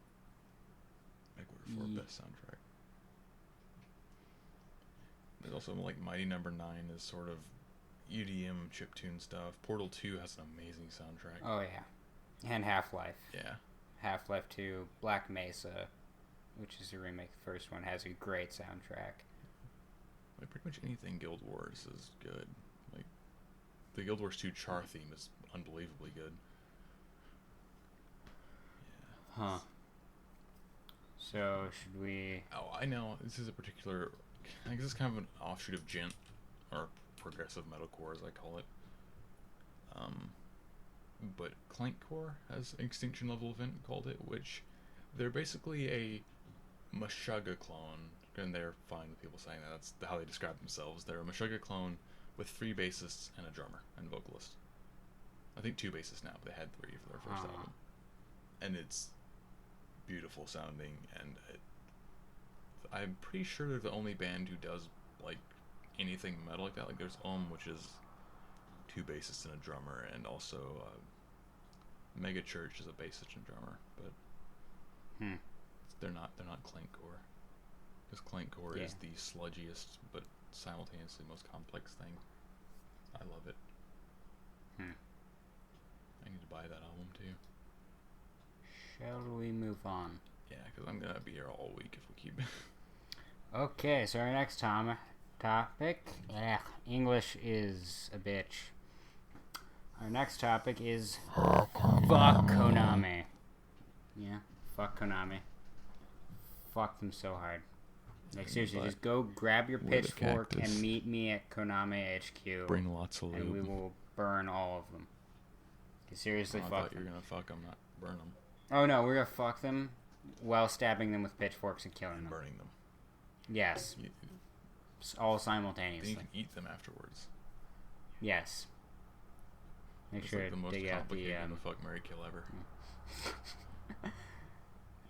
MechWarrior 4 best soundtrack. There's also Mighty Number 9 is sort of EDM chiptune stuff. Portal 2 has an amazing soundtrack. Oh yeah, and Half-Life. Yeah. Half-Life 2, Black Mesa. which is a remake. The first one has a great soundtrack. Like, pretty much anything Guild Wars is good. Like, the Guild Wars 2 char theme is unbelievably good. Yeah. Huh. So, should we... Oh, I know. This is a particular... I guess it's kind of an offshoot of gent, or progressive metalcore, as I call it. But Clankcore has an extinction level event called it, which they're basically a Meshuggah clone, and they're fine with people saying that. That's how they describe themselves. They're a Meshuggah clone with 3 bassists and a drummer and vocalist. I think 2 bassists now, but they had 3 for their first album. And it's beautiful sounding, and I'm pretty sure they're the only band who does like anything metal like that. Like there's which is 2 bassists and a drummer, and also Mega Church is a bassist and drummer, but they're not Clankcore, because Clankcore is the sludgiest but simultaneously most complex thing. I love it. I need to buy that album too. Shall we move on? Yeah, because I'm gonna be here all week if we keep. Okay, so our next topic. English is a bitch. Our next topic is fuck Konami. Yeah, fuck Konami. Fuck them so hard. Like seriously, just go grab your pitchfork and meet me at Konami HQ. Bring lots of lube. And we will burn all of them. Seriously, I fuck thought them. you were gonna fuck them, not burn them. Oh no, we're gonna fuck them while stabbing them with pitchforks and killing them. Burning them. Yes. All Then simultaneously. you can eat them afterwards. Yes. Make It's sure like the to most dig out the complicated fuck, marry, kill ever.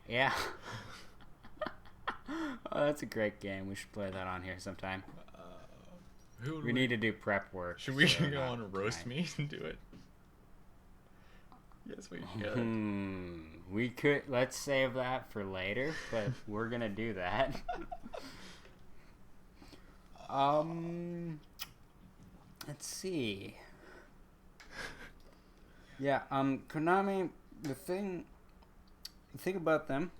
Yeah. Oh, that's a great game. We should play that on here sometime. We need to do prep work. Should we go on a roast meat and do it? Yes, we should. We could. Let's save that for later, but we're gonna do that. Let's see. Yeah, Konami, the thing about them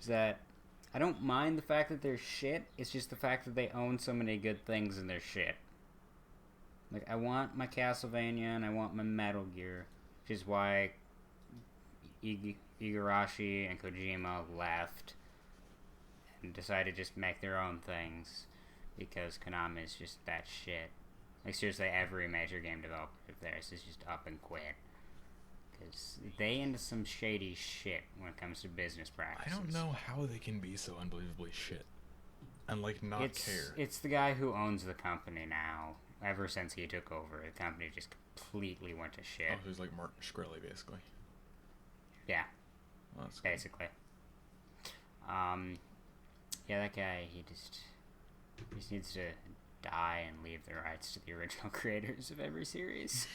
is that I don't mind the fact that they're shit. It's just the fact that they own so many good things and they're shit. Like, I want my Castlevania and I want my Metal Gear, which is why Igarashi and Kojima left and decided to just make their own things because Konami is just that shit. Like, seriously, every major game developer of theirs is just up and quit. Because they into some shady shit when it comes to business practices. I don't know how they can be so unbelievably shit and, like, not care. It's the guy who owns the company now. Ever since he took over, the company just completely went to shit. Oh, he's like Martin Shkreli, basically. Yeah. Well, that's basically. Yeah, that guy, he just needs to die and leave the rights to the original creators of every series.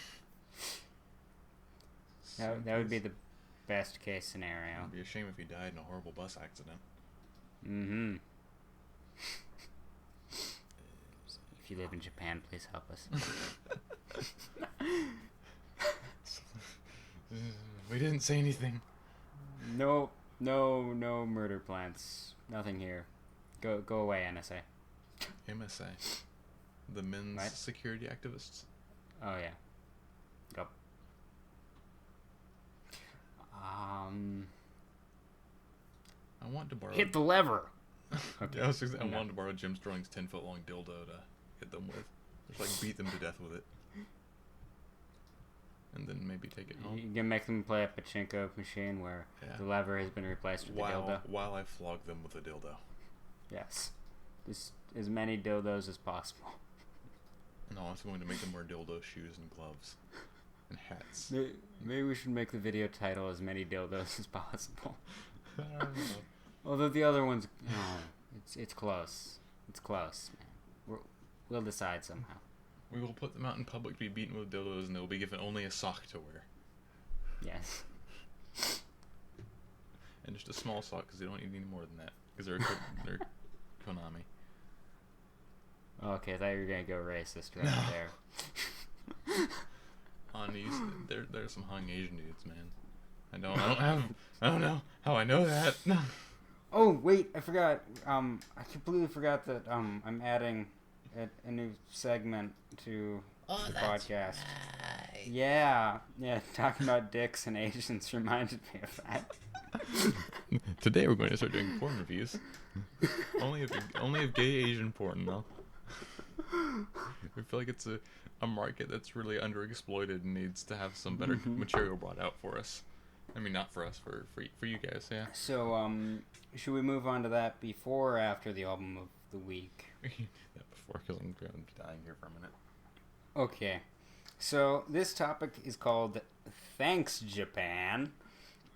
That would be the best case scenario. It'd be a shame if he died in a horrible bus accident. Mm-hmm. If you live in Japan, please help us. We didn't say anything. No murder plants. Nothing here. Go away, NSA. MSA. The men's What? security activists. Oh yeah. Go. I want to borrow... Hit the lever! Okay. Yeah, I wanted to borrow Jim Sterling's 10-foot long dildo to hit them with. Just like beat them to death with it. And then maybe take it home. You can make them play a pachinko machine where the lever has been replaced with a dildo. While I flog them with a dildo. Yes. Just as many dildos as possible. No, I'm going to make them wear dildo shoes and gloves. And hats. Maybe we should make the video title as many dildos as possible. I don't know. Although the other one's... it's close. It's close, man. We'll decide somehow. We will put them out in public to be beaten with dildos, and they will be given only a sock to wear. Yes. And just a small sock, because they don't need any more than that. Because they're Konami. Okay, I thought you were going to go racist right there. There's some hung Asian dudes, man. I don't know how I know that. Oh wait, I forgot. I completely forgot that I'm adding a new segment to the podcast. Right. Yeah, talking about dicks and Asians reminded me of that. Today we're going to start doing porn reviews. only of gay Asian porn, though. I feel like it's a market that's really underexploited and needs to have some better material brought out for us. I mean, not for us, for you guys, yeah. So, should we move on to that before or after the album of the week? That before, because I'm going to be dying here for a minute. Okay. So, this topic is called Thanks Japan,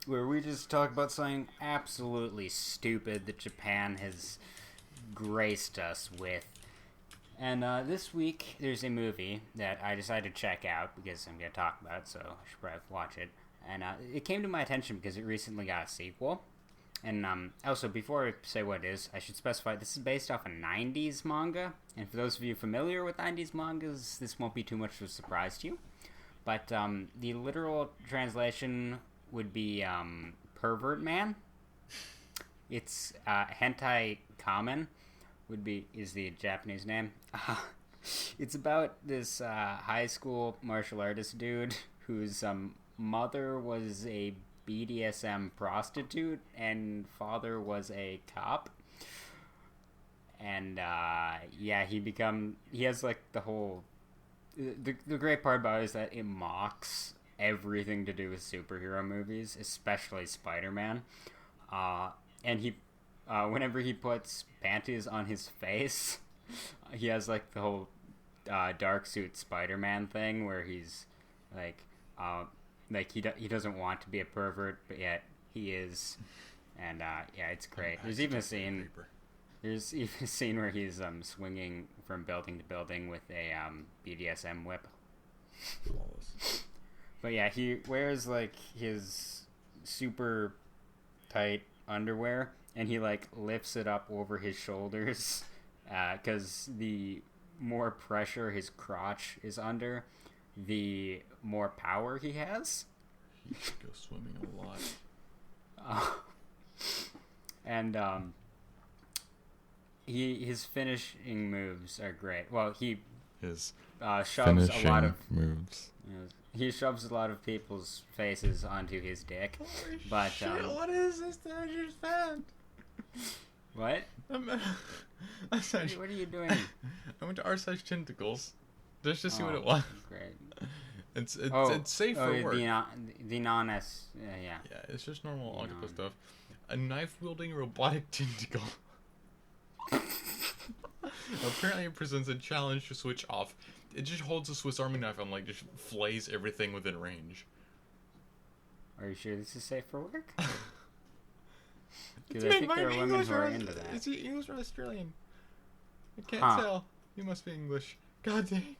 where we just talk about something absolutely stupid that Japan has graced us with. And this week, there's a movie that I decided to check out because I'm going to talk about it, so I should probably watch it. And it came to my attention because it recently got a sequel. And also, before I say what it is, I should specify this is based off a 90s manga. And for those of you familiar with 90s mangas, this won't be too much of a surprise to you. But the literal translation would be Pervert Man. It's Hentai Kamen is the Japanese name. It's about this high school martial artist dude whose mother was a BDSM prostitute and father was a cop. And he has like the whole the great part about it is that it mocks everything to do with superhero movies, especially Spider-Man. And he whenever he puts panties on his face, he has like the whole dark suit Spider-Man thing where he's like he doesn't want to be a pervert, but yet he is. And it's great. There's even a scene where he's swinging from building to building with a BDSM whip. But yeah, he wears like his super tight underwear, and he like lifts it up over his shoulders because the more pressure his crotch is under, the more power he has. He should go swimming a lot. And his finishing moves are great. Well, he shoves a lot of moves. He shoves a lot of people's faces onto his dick. Holy but shit, what is this that I just found? What? What are you doing? I went to r/tentacles just to see what it was. Great. It's safe for work. The non-S, yeah. Yeah, it's just normal octopus stuff. A knife-wielding robotic tentacle. Apparently it presents a challenge to switch off. It just holds a Swiss Army knife and like just flays everything within range. Are you sure this is safe for work? It's Because I think there are women who are into that. Is he English or Australian? I can't tell. You must be English. God dang.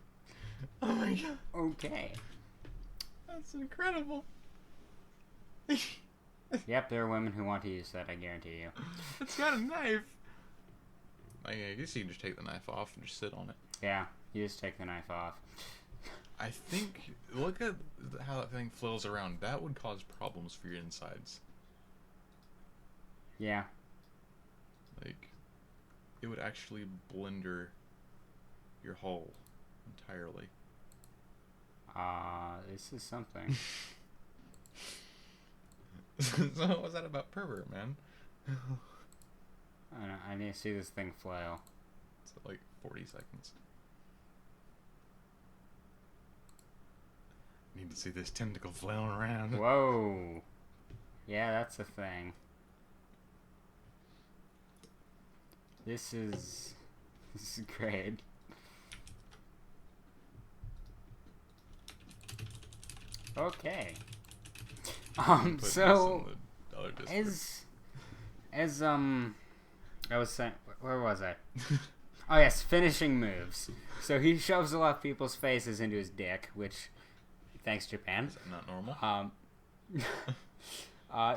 Oh my god. Okay. That's incredible. Yep, there are women who want to use that, I guarantee you. It's got a knife. I guess you can just take the knife off and just sit on it. Yeah, you just take the knife off. I think, look at how that thing flails around. That would cause problems for your insides. Yeah. Like, it would actually blender your hull entirely. This is something. So what was that about pervert, man? I don't know, I need to see this thing flail. It's like 40 seconds. Need to see this tentacle flailing around. Whoa. Yeah, that's a thing. This is great. Okay. So as I was saying, where was I? Oh yes, finishing moves. So he shoves a lot of people's faces into his dick, which, thanks Japan. Is that not normal?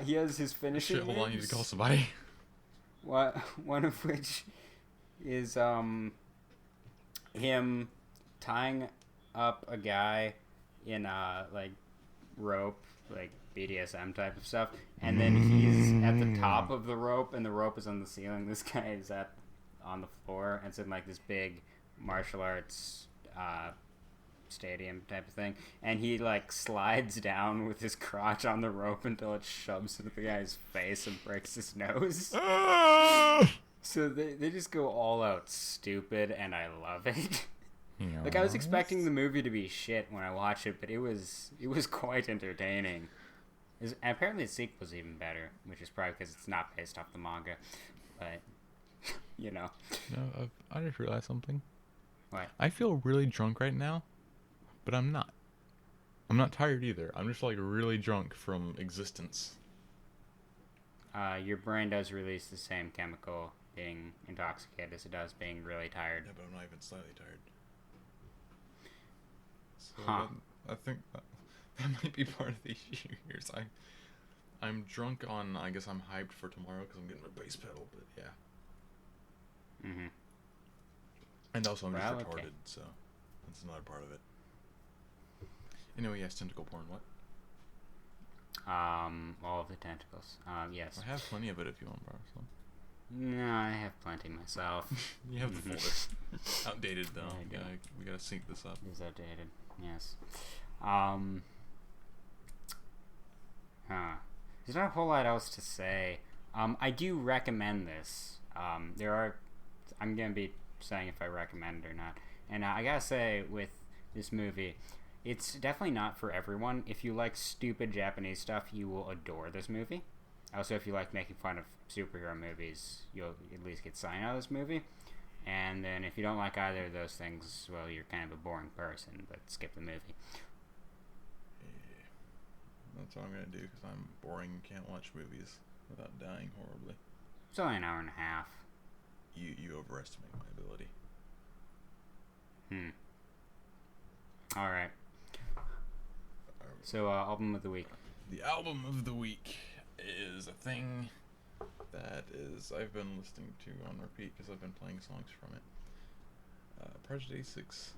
He has his finishing moves. Hold on, you need to call somebody. One of which is him tying up a guy in like rope, like BDSM type of stuff, and then he's at the top of the rope, and the rope is on the ceiling. This guy is on the floor, and it's in like this big martial arts stadium type of thing, and he like slides down with his crotch on the rope until it shoves into the guy's face and breaks his nose. So they just go all out stupid, and I love it. Like, I was expecting the movie to be shit when I watched it, but it was quite entertaining. Apparently the sequel's even better, which is probably because it's not based off the manga. But, you know. No, I just realized something. What? I feel really drunk right now, but I'm not. I'm not tired either. I'm just, like, really drunk from existence. Your brain does release the same chemical being intoxicated as it does being really tired. Yeah, but I'm not even slightly tired. So I think that might be part of the issue here. So I'm drunk on, I guess I'm hyped for tomorrow because I'm getting my bass pedal, but yeah. Mm-hmm. And also I'm just retarded, okay. so that's another part of it. Anyway, yes, tentacle porn, what? All of the tentacles. Yes. I have plenty of it if you want to borrow some. No, I have plenty myself. You have the folder. Outdated though. Yeah, we gotta sync this up. It is outdated. Yes. There's not a whole lot else to say. I do recommend this. I'm gonna be saying if I recommend it or not. And I gotta say, with this movie, it's definitely not for everyone. If you like stupid Japanese stuff, you will adore this movie. Also, if you like making fun of superhero movies, you'll at least get something out of this movie. And then if you don't like either of those things, well, you're kind of a boring person, but skip the movie. Yeah. That's what I'm going to do, because I'm boring and can't watch movies without dying horribly. It's only an hour and a half. You overestimate my ability. Alright. So, album of the week. The album of the week is a thing that I've been listening to on repeat because I've been playing songs from it. Project A6,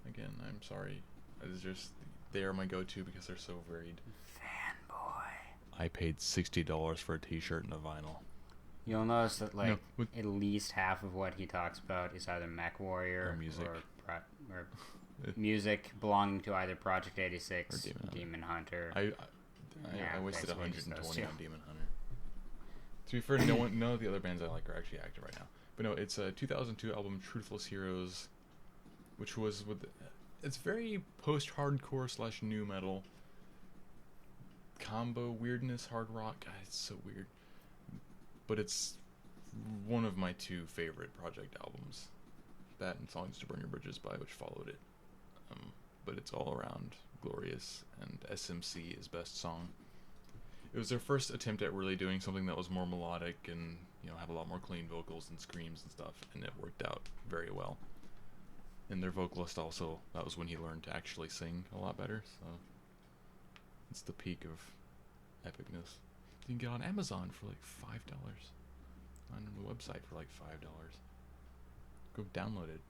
again, I'm sorry. They are my go-to because they're so varied. Fanboy. I paid $60 for a t-shirt and a vinyl. You'll notice that, at least half of what he talks about is either MechWarrior or music. Or music belonging to either Project 86 or Demon Hunter. I wasted $120 on Demon Hunter. To be fair, none of the other bands I like are actually active right now. But no, it's a 2002 album, Truthless Heroes, which was it's very post-hardcore / nu metal combo weirdness, hard rock. God, it's so weird. But it's one of my two favorite Project albums. That and Songs to Burn Your Bridges By, which followed it. But it's all around glorious, and SMC is best song. It was their first attempt at really doing something that was more melodic and, have a lot more clean vocals and screams and stuff, and it worked out very well. And their vocalist also, that was when he learned to actually sing a lot better, so it's the peak of epicness. You can get on Amazon for like $5. On the website for like $5. Go download it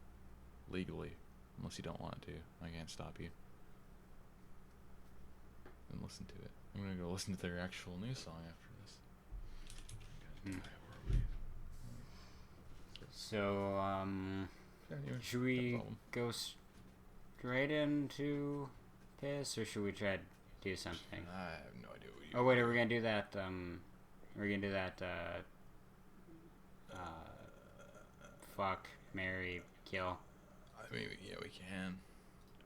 legally, unless you don't want to. I can't stop you. And listen to it. I'm gonna go listen to their actual new song after this. So, Anyway, should we go straight into piss, or should we try to do something? I have no idea what you. Oh wait, are we gonna do that? We're gonna do that. Fuck, marry, kill. I mean, yeah, we can.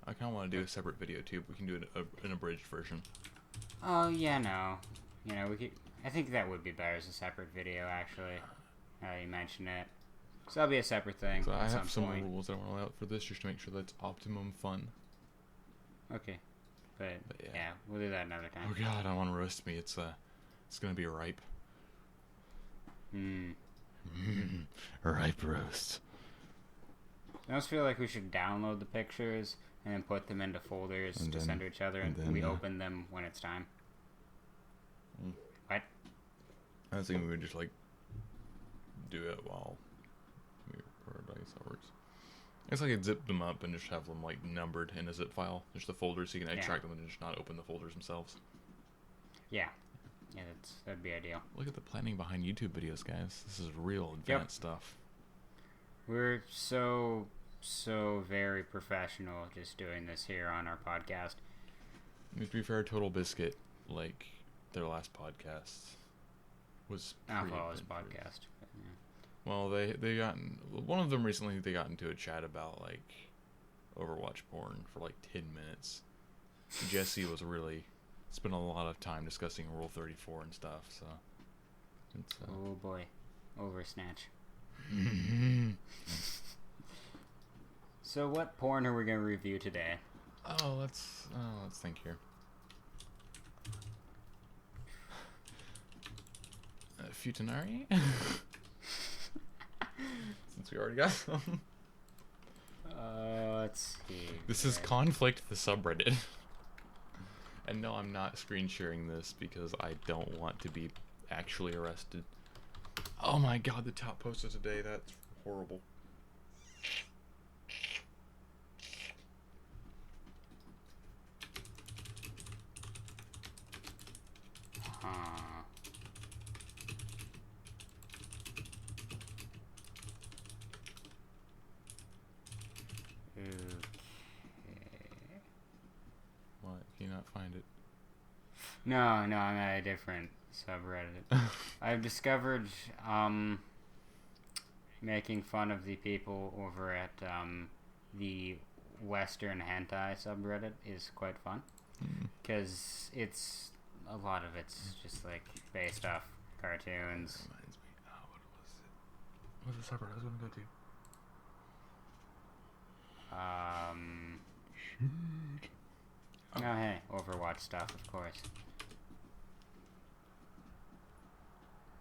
I kind of want to do a separate video too. We can do an abridged version. Oh yeah, no. We could. I think that would be better as a separate video, actually. Now you mention it. So that'll be a separate thing. So at I have some point. rules that I want to lay out for this, just to make sure that it's optimum fun. Okay, but yeah, we'll do that another time. Oh god, I want to roast me. It's gonna be ripe. Ripe roast. I almost feel like we should download the pictures and then put them into folders to send to each other, and we open them when it's time. What? I was thinking we would just do it while we record. I guess that works. I guess I could zip them up and just have them numbered in a zip file, just the folders, so you can extract them and just not open the folders themselves. Yeah. Yeah, that'd be ideal. Look at the planning behind YouTube videos, guys. This is real advanced stuff. We're so very professional just doing this here on our podcast. To be fair, Total Biscuit, like their last podcast, was Alcohol's podcast. But, yeah. Well, they got one of them recently. They got into a chat about like Overwatch porn for like 10 minutes. Jesse was really spent a lot of time discussing Rule 34 and stuff. So. Oh boy, Oversnatch. So what porn are we gonna review today? Let's think here. Futanari? Since we already got some. Let's see. This is Conflict the subreddit. And no, I'm not screen sharing this because I don't want to be actually arrested. Oh my god, the top post of today, that's horrible. What? Can you not find it? No, I'm at a different subreddit. I've discovered making fun of the people over at the Western hentai subreddit is quite fun, because it's a lot of it's just like based off cartoons. That reminds me. Oh, what was it? What was the subreddit I was gonna go to? Oh hey, Overwatch stuff, of course.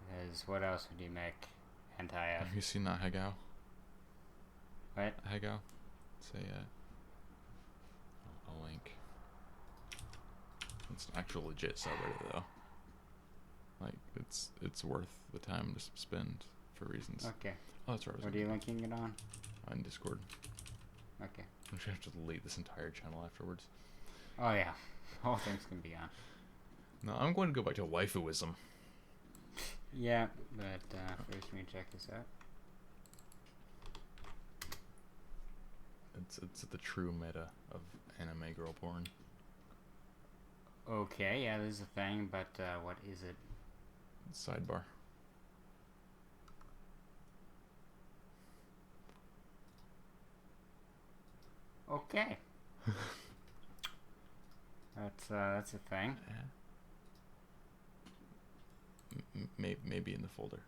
Because what else would you make hentai of? Have you seen that Hagao? What? Hagao? Say a link. It's an actual legit subreddit though. Like it's worth the time to spend for reasons. Okay. Oh, that's right. What are you linking it on? On Discord. Okay. I'm sure I have to delete this entire channel afterwards. Oh yeah, whole things can be on. No, I'm going to go back to waifuism. Yeah, but first let me check this out. It's the true meta of anime girl porn. Okay, yeah, this is a thing, but what is it? Sidebar. Okay. That's a thing. Yeah. Maybe in the folder.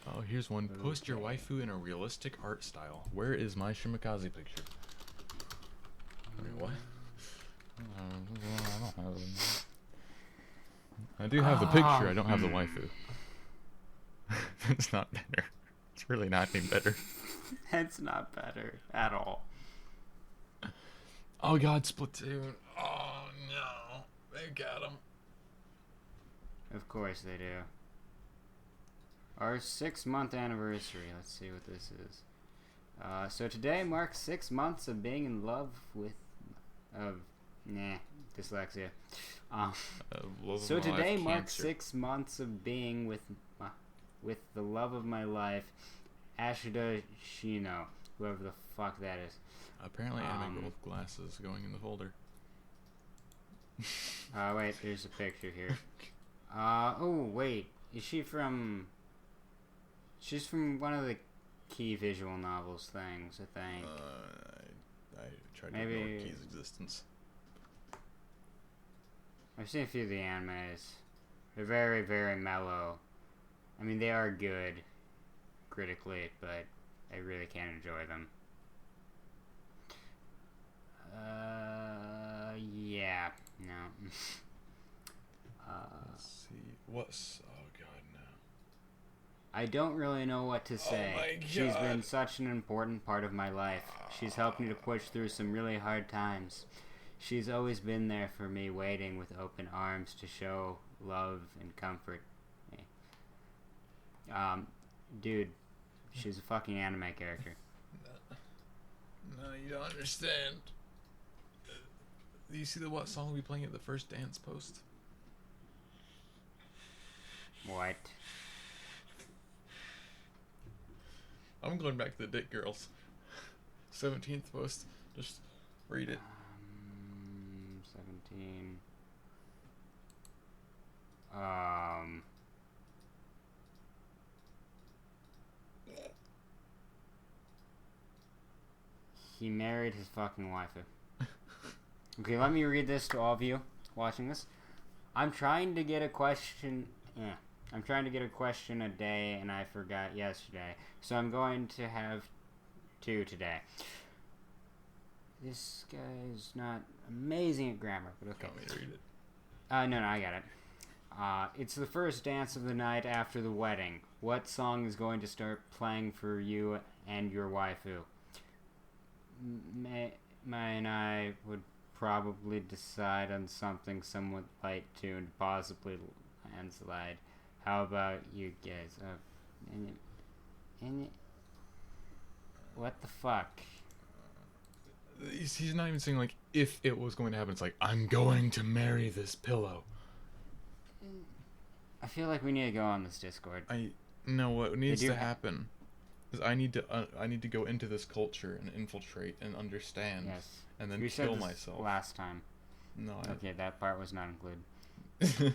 Oh, here's one. Post your waifu in a realistic art style. Where is my Shimakaze picture? Wait, what? I don't have it. I do have the picture. I don't have the waifu. It's not better. It's really not any better. It's not better at all. Oh god, Splatoon. Oh no. They got him. Of course they do. Our 6-month anniversary. Let's see what this is. So today marks 6 months of being in love with... dyslexia. So today marks 6 months of being with the love of my life, Ashida Shino, whoever the fuck that is. Apparently anime girl with glasses going in the folder. Wait, there's a picture here. Oh, wait. Is she from... She's from one of the key visual novels things, I think. I tried to ignore Key's existence. I've seen a few of the animes. They're very, very mellow. I mean, they are good critically, but I really can't enjoy them. Yeah, no. Let's see. What's... Oh god, no. I don't really know what to say. Oh my god. She's been such an important part of my life. She's helped me to push through some really hard times. She's always been there for me, waiting with open arms to show love and comfort. Dude, she's a fucking anime character. No, you don't understand. You see what song will be playing at the first dance post? What? I'm going back to the Dick Girls. 17th post. Just read it. 17. He married his fucking wife. Okay, let me read this to all of you watching this. I'm trying to get a question. I'm trying to get a question a day, and I forgot yesterday. So I'm going to have 2 today. This guy's not amazing at grammar, but okay. Want me to read it? No, I got it. It's the first dance of the night after the wedding. What song is going to start playing for you and your waifu? May and I would probably decide on something somewhat light-tuned, possibly landslide. How about you guys? What the fuck? He's not even saying, like, if it was going to happen. It's like, I'm going to marry this pillow. I feel like we need to go on this Discord. No, what needs to happen is I need to go into this culture and infiltrate and understand. Yes. And then you kill said this myself. Last time. No. Okay, that part was not included. Where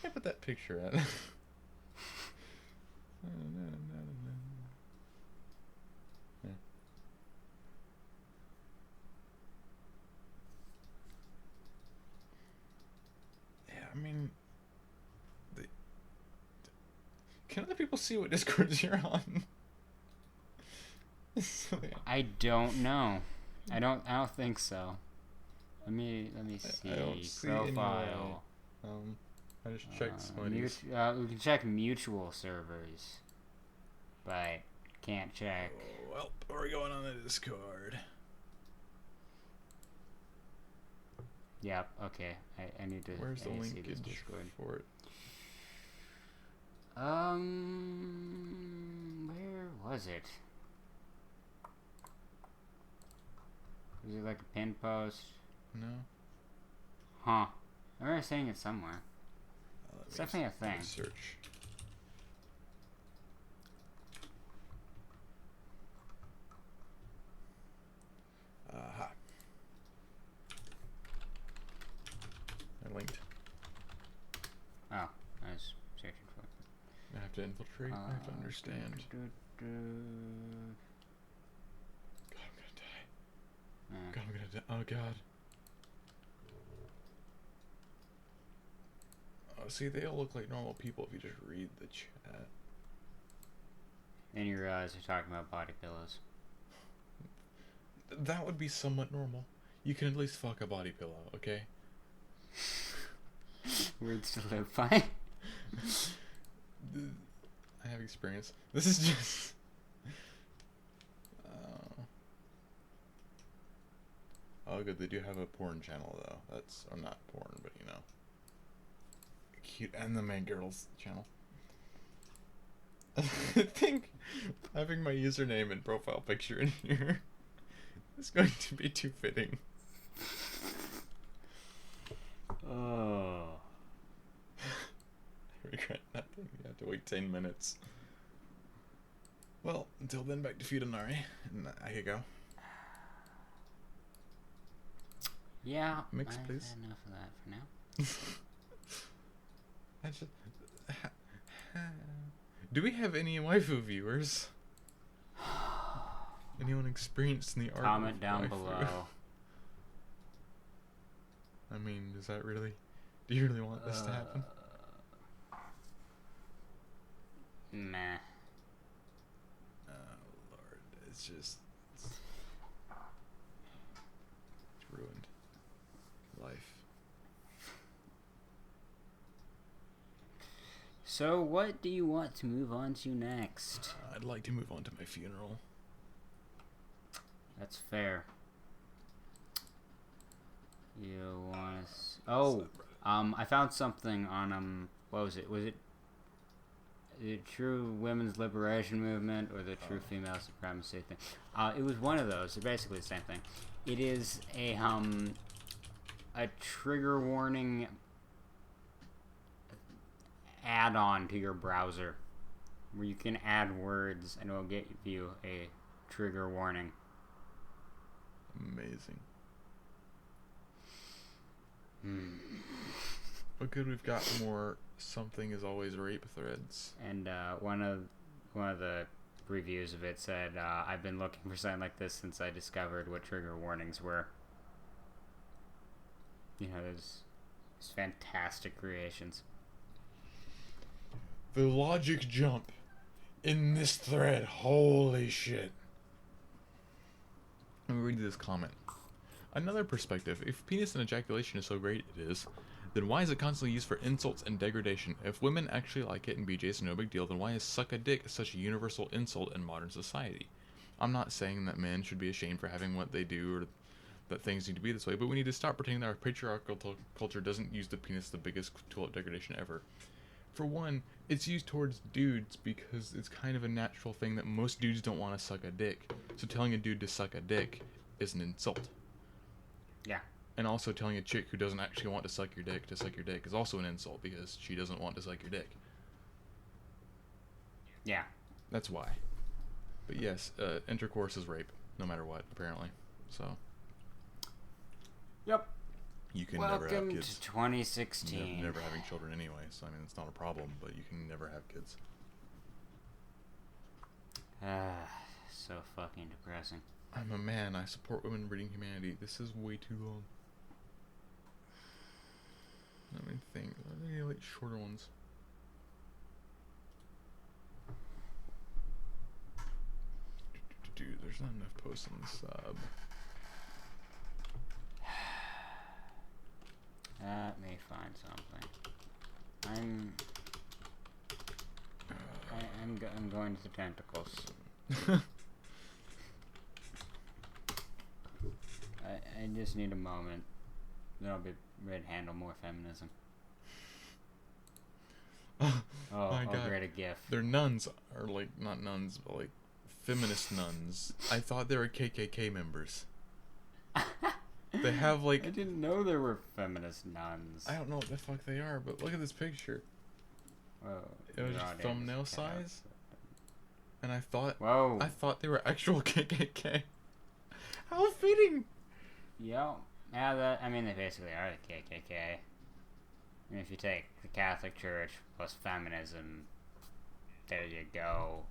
did I put that picture at? Yeah, I mean, can other people see what Discords you're on? I don't know. I don't think so. Let me see. I don't see Profile. I just checked somebody's. We can check mutual servers, but can't check. Oh, well, we're going on the Discord. Yep. Okay. I need to. Where's the see this linkage Discord for it? Where was it? Was it like a pin post? No. Huh. I remember saying it somewhere. It's definitely a thing. Search. Aha. I linked. Oh, I was searching for it. I have to infiltrate. I have to understand. God, I'm gonna die. God, I'm gonna die. Oh, God. Oh, see, they all look like normal people if you just read the chat. And you realize they're talking about body pillows. That would be somewhat normal. You can at least fuck a body pillow, okay? Words to live by. I have experience. This is just... Oh, good. They do have a porn channel, though. That's... Or not porn, but, you know. Cute. And the main girl's channel. I think having my username and profile picture in here is going to be too fitting. Oh. I regret nothing. You have to wait 10 minutes. Well, until then, back to Fudanari, and I could go. Yeah. Mix, please. I've had enough of that for now. I just... Do we have any waifu viewers? Anyone experienced in the art Comment of down waifu? below. I mean, does that really... Do you really want this to happen? Meh. Oh, Lord. It's just... It's ruined. Life. So, what do you want to move on to next? I'd like to move on to my funeral. That's fair. You want to... Oh! I found something on, what was it? Was it the True Women's Liberation Movement or the True Female Supremacy thing? It was one of those. They're basically the same thing. It is a trigger warning add-on to your browser where you can add words and it will give you a trigger warning. Amazing. But good, we've got more something is always rape threads. And one of the reviews of it said, I've been looking for something like this since I discovered what trigger warnings were. You know, there's fantastic creations. The logic jump in this thread, holy shit. Let me read this comment. Another perspective, if penis and ejaculation is so great it is, then why is it constantly used for insults and degradation? If women actually like it and BJ's are no big deal, then why is suck a dick such a universal insult in modern society? I'm not saying that men should be ashamed for having what they do or that things need to be this way, but we need to stop pretending that our patriarchal culture doesn't use the penis the biggest tool of degradation ever. For one, it's used towards dudes because it's kind of a natural thing that most dudes don't want to suck a dick. So telling a dude to suck a dick is an insult. Yeah. And also telling a chick who doesn't actually want to suck your dick is also an insult because she doesn't want to suck your dick. Yeah. That's why. But yes, intercourse is rape, no matter what, apparently. So. Yep. You can never have Welcome kids. to 2016. Never having children anyway, so I mean it's not a problem, but you can never have kids. So fucking depressing. I'm a man, I support women breeding humanity. This is way too long. Let me think. Are there any like shorter ones? Dude, there's not enough posts on the sub. Let me find something. I'm going to the tentacles. I just need a moment. Then I'll be ready to handle more feminism. Oh I'll God. create a GIF. Their nuns are like, not nuns, but like feminist nuns. I thought they were KKK members. They have like... I didn't know there were feminist nuns. I don't know what the fuck they are, but look at this picture. Whoa, It was just thumbnail size. And I thought... Whoa. I thought they were actual KKK. How fitting! Yeah, I mean, they basically are the KKK. I mean, if you take the Catholic Church plus feminism, there you go.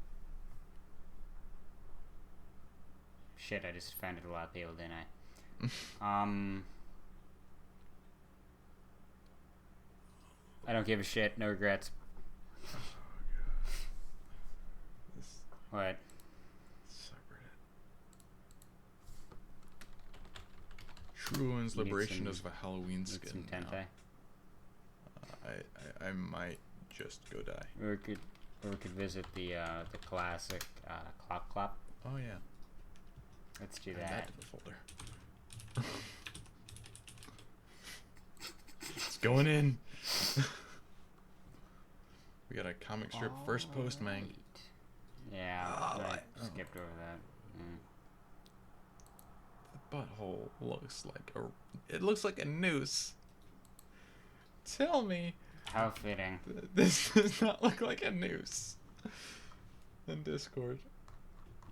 Shit, I just offended a lot of people, didn't I? I don't give a shit, no regrets. What? True Women's You need Liberation some- is a Halloween Need skin some now. Tente? I might just go die. Or we could visit the classic Clop Clop. Oh yeah. Let's do Add that. to the folder. It's going in. We got a comic strip first post, man. Alright. Yeah, I skipped over that. The butthole looks like it looks like a noose. Tell me How fitting. this does not look like a noose. In Discord.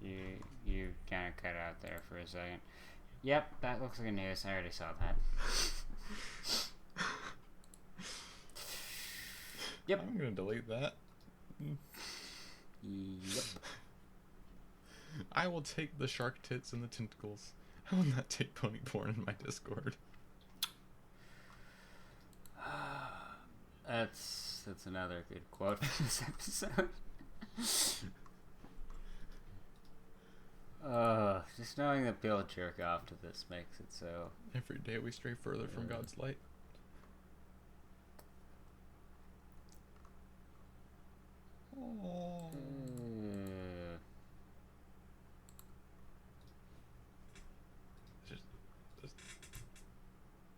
You kind of cut out there for a second. Yep, that looks like a noose. I already saw that. Yep. I'm gonna delete that. Yep. I will take the shark tits and the tentacles. I will not take pony porn in my Discord. That's another good quote for this episode. Just knowing that people jerk off to this makes it so. Every day we stray further from God's light. Oh. Just,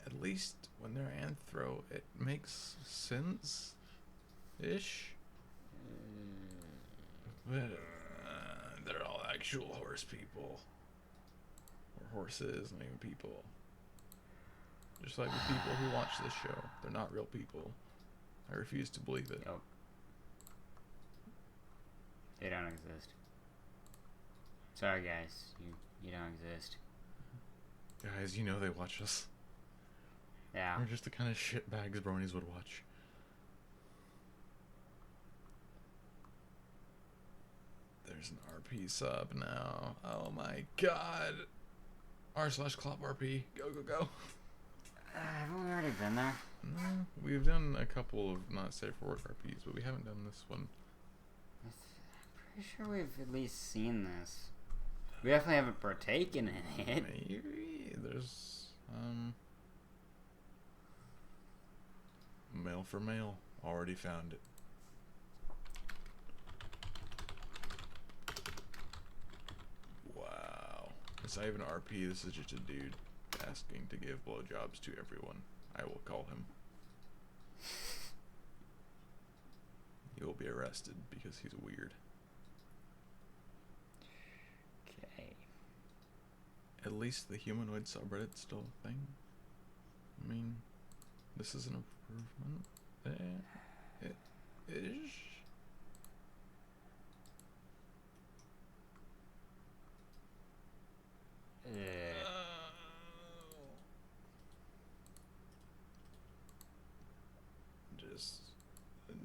at least when they're anthro, it makes sense, ish. But they're all actual horse people, or horses, not even people. Just like the people who watch this show. They're not real people. I refuse to believe it. Nope. They don't exist. Sorry, guys. You don't exist. Guys, you know they watch us. Yeah. We're just the kind of shitbags bronies would watch. There's an RP sub now. Oh my god. r/clop RP. Go, go, go. Haven't we already been there? No, we've done a couple of not safe for work RPs, but we haven't done this one. I'm pretty sure we've at least seen this. We definitely haven't partaken in it. Maybe there's mail for mail. Already found it. Wow. It's not even RP, this is just a dude asking to give blowjobs to everyone. I will call him. He will be arrested because he's weird. Okay. At least the humanoid subreddit's still a thing. I mean, this is an improvement. It is.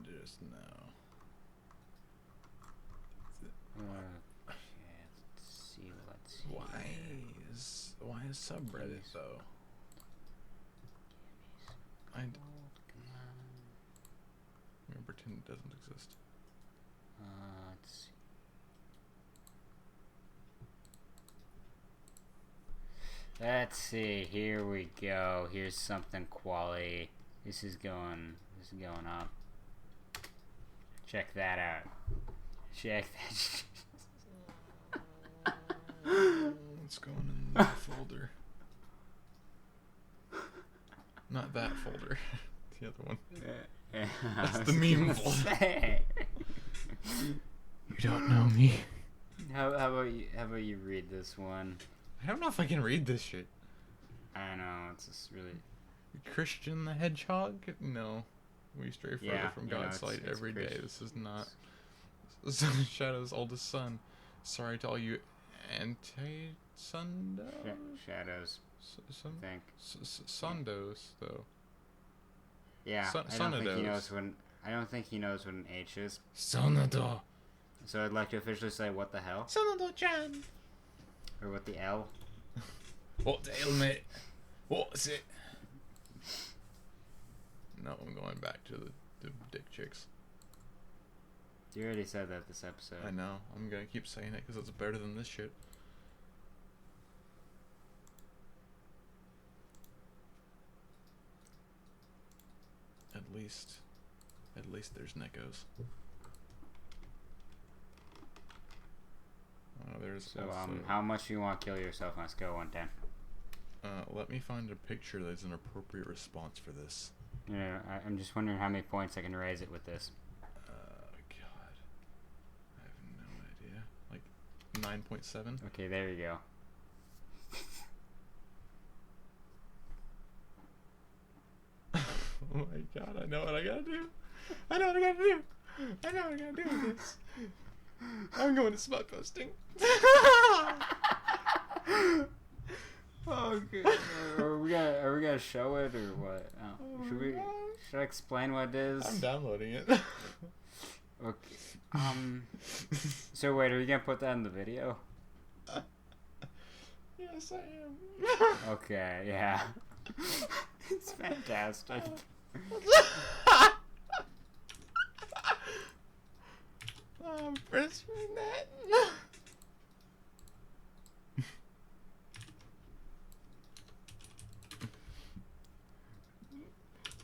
Just now. Let's see. Why is subreddit though? I'm gonna pretend it doesn't exist. Let's see. Let's see. Here we go. Here's something quality. This is going up. Check that out. Check that. It's going in the folder. Not that folder. The other one. That's the meme folder. You don't know me. How about you read this one? I don't know if I can read this shit. I know, it's just really... Christian the Hedgehog? No. We stray further from God's light every day. This is not... Shadow's oldest son. Sorry to all you anti-sundos? Shadows. I think. Sundos, though. Yeah, I don't think he knows what an H is. Sonado. So I'd like to officially say, what the hell? Sonado-chan. Or what the L? What the hell, mate? What's it? No, I'm going back to the dick chicks. You already said that this episode. I know. I'm gonna keep saying it because it's better than this shit. At least there's Nekos. There's so also, how much do you want to kill yourself on a scale of 1 to 10? Let me find a picture that's an appropriate response for this. Yeah, I'm just wondering how many points I can raise it with this. God, I have no idea. Like 9.7. Okay, there you go. Oh my god, I know what I gotta do. I know what I gotta do with this. I'm going to smut posting. Okay. Are we gonna show it or what? Should I explain what it is? I'm downloading it. Okay. So wait, are you gonna put that in the video? Yes, I am. Okay, yeah. It's fantastic. I'm breastfeeding that.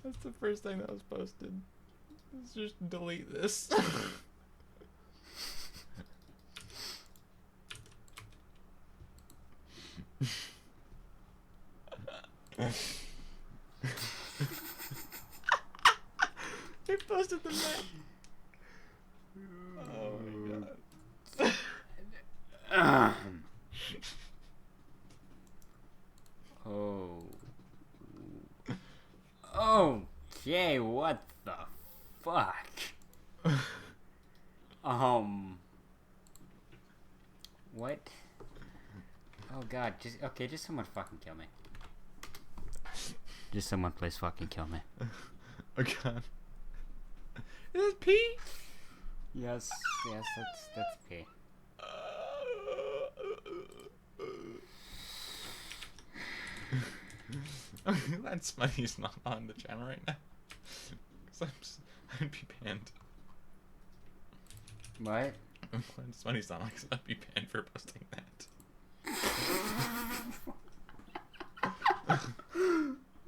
That's the first thing that was posted. Let's just delete this. They posted the map. Oh my god. What? Oh god, just someone fucking kill me. Just someone please fucking kill me. Oh god. Is it P? Yes, that's P. That Smutty's not on the channel right now. Because I'd be banned. What? When Smutty's on, I'd be banned for posting that.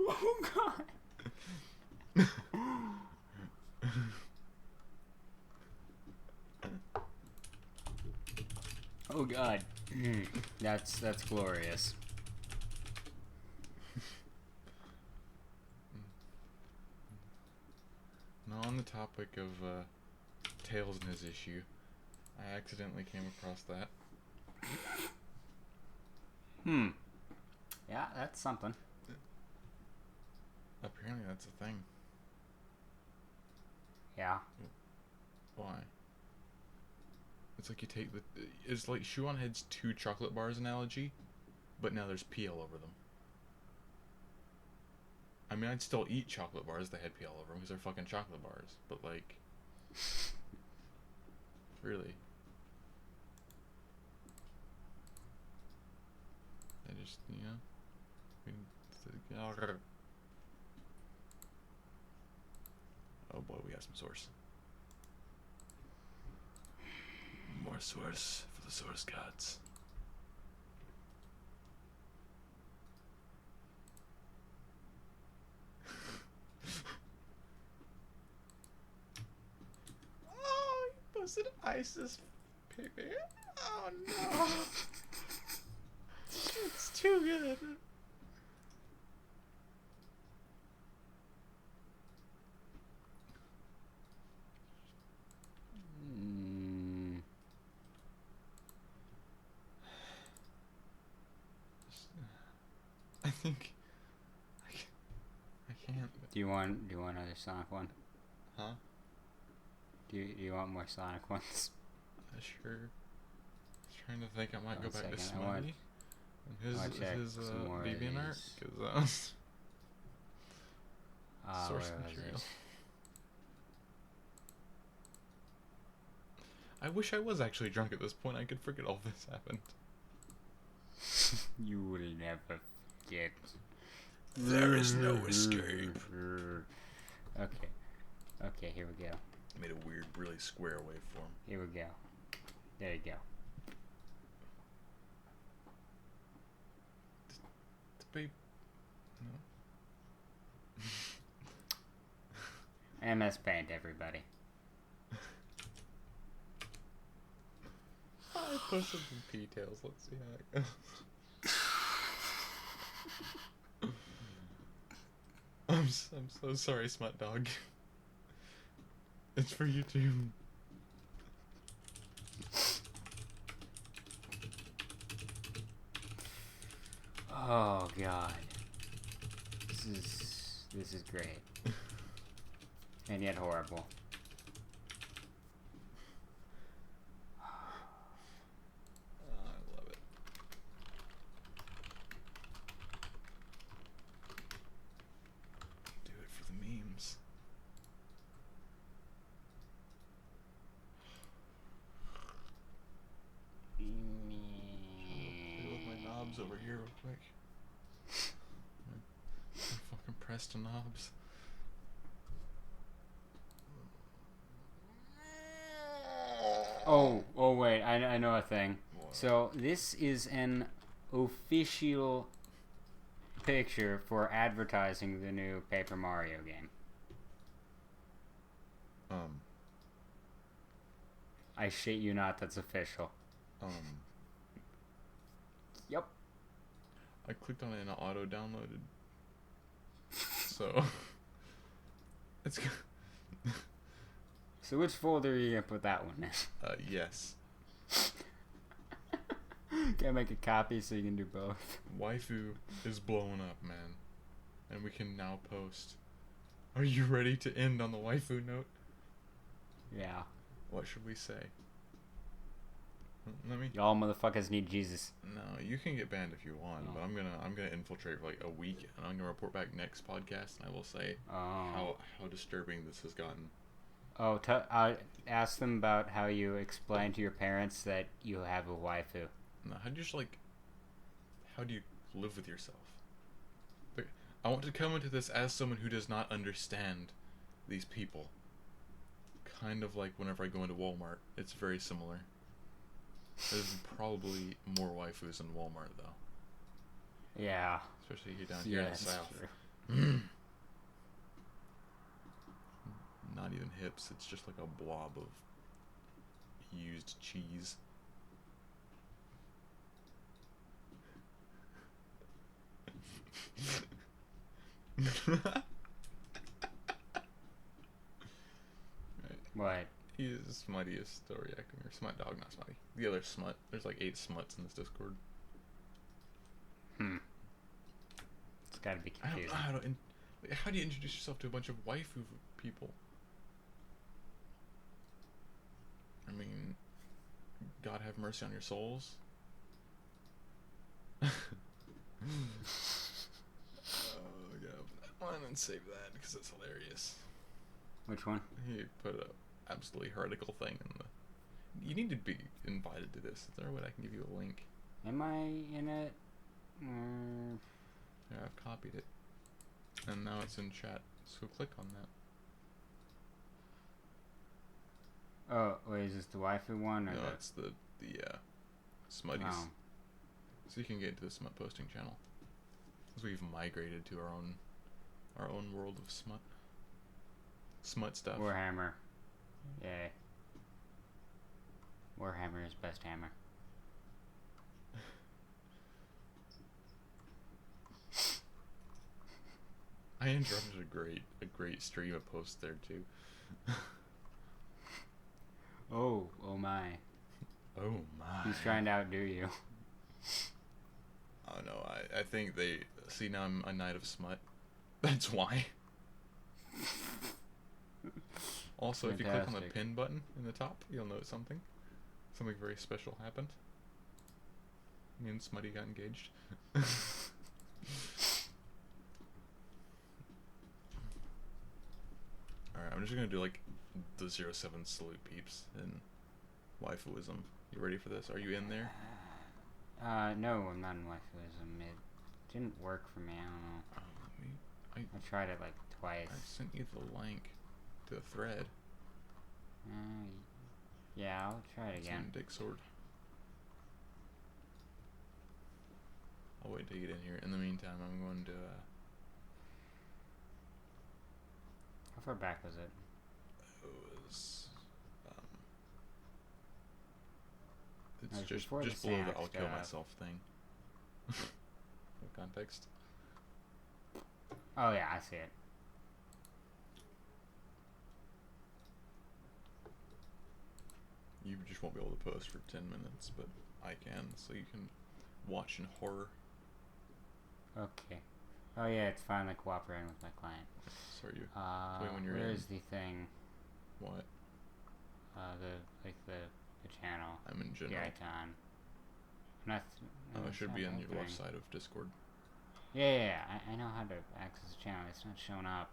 Oh god. Oh god. That's glorious. Now on the topic of Tails and his issue, I accidentally came across that. Yeah, that's something. Apparently that's a thing. Yeah. Why? It's like you take the... It's like Shoe on Head's 2 chocolate bars analogy, but now there's pee all over them. I mean, I'd still eat chocolate bars if they had pee all over them, because they're fucking chocolate bars. But, like... Really. I just, you know... Oh boy, we got some source. More source for the source gods. Oh, he posted ISIS picture. Oh no. It's too good. I think I can't. Do you want another Sonic one? Huh? Do you want more Sonic ones? Sure. Trying to think. I might go back to Smiley. His DeviantArt, because source material. I wish I was actually drunk at this point. I could forget all this happened. You will never forget. There is no escape. Okay, here we go. I made a weird, really square waveform. Here we go. There you go. Babe. No. MS Paint, everybody. I posted some P-tails. Let's see how it goes. I'm so sorry, Smut Dog. It's for you too. Oh god. This is great. And yet horrible. I love it. Do it for the memes. Play with my knobs over here real quick. I fucking pressed the knobs. Oh wait, I know a thing. What? So this is an official picture for advertising the new Paper Mario game. I shit you not, that's official. Yep. I clicked on it and it auto-downloaded. So... it's... So which folder are you gonna put that one in? Yes. Can I make a copy so you can do both? Waifu is blowing up, man. And we can now post. Are you ready to end on the waifu note? Yeah. What should we say? Let me. Y'all motherfuckers need Jesus. No, you can get banned if you want, Oh. but I'm gonna infiltrate for like a week, and I'm gonna report back next podcast, and I will say how disturbing this has gotten. Oh, ask them about how you explain to your parents that you have a waifu. No, how do you live with yourself? Like, I want to come into this as someone who does not understand these people. Kind of like whenever I go into Walmart, it's very similar. There's probably more waifus in Walmart though. Yeah. Especially down here in the south. Not even hips, it's just like a blob of used cheese. What? He's the smuttiest story acting, or smut dog, not smutty. The other smut. There's like 8 smuts in this Discord. It's gotta be confusing. How do you introduce yourself to a bunch of waifu people? I mean, God have mercy on your souls. Oh, yeah, that one and save that because it's hilarious. Which one? He put a absolutely heretical thing in the. You need to be invited to this. Is there a way I can give you a link? Am I in it? Yeah, I've copied it, and now it's in chat. So click on that. Oh, wait, is this the waifu one? Or No, it's the smutties. Oh. So you can get into the smut posting channel. Because we've migrated to our own world of smut stuff. Warhammer. Yay. Warhammer is best hammer. I interrupted a great stream of posts there too. Oh my. Oh my. He's trying to outdo you. Oh no, I think they see now I'm a knight of smut. That's why. Also, if you click on the pin button in the top, you'll notice something. Something very special happened. Me and Smutty got engaged. Alright, I'm just gonna do like the 07 salute peeps in waifuism. You ready for this? Are you in there? No, I'm not in waifuism. It didn't work for me, I don't know. I tried it like twice. I sent you the link to the thread. Yeah, I'll try it again. Dick sword. I'll wait till you get in here. In the meantime, I'm going to. How far back was it? It was. It's No, just before the below the Xanax "I'll kill stuff. myself" thing. No context. Oh yeah, I see it. You just won't be able to post for 10 minutes, but I can, so you can watch in horror. Okay. Oh yeah, it's finally cooperating with my client. So are you? When you're where in. is the thing? What? The channel. I'm in general. The icon. Not. Oh, it should be on your opening. left side of Discord. Yeah, I know how to access the channel. It's not showing up.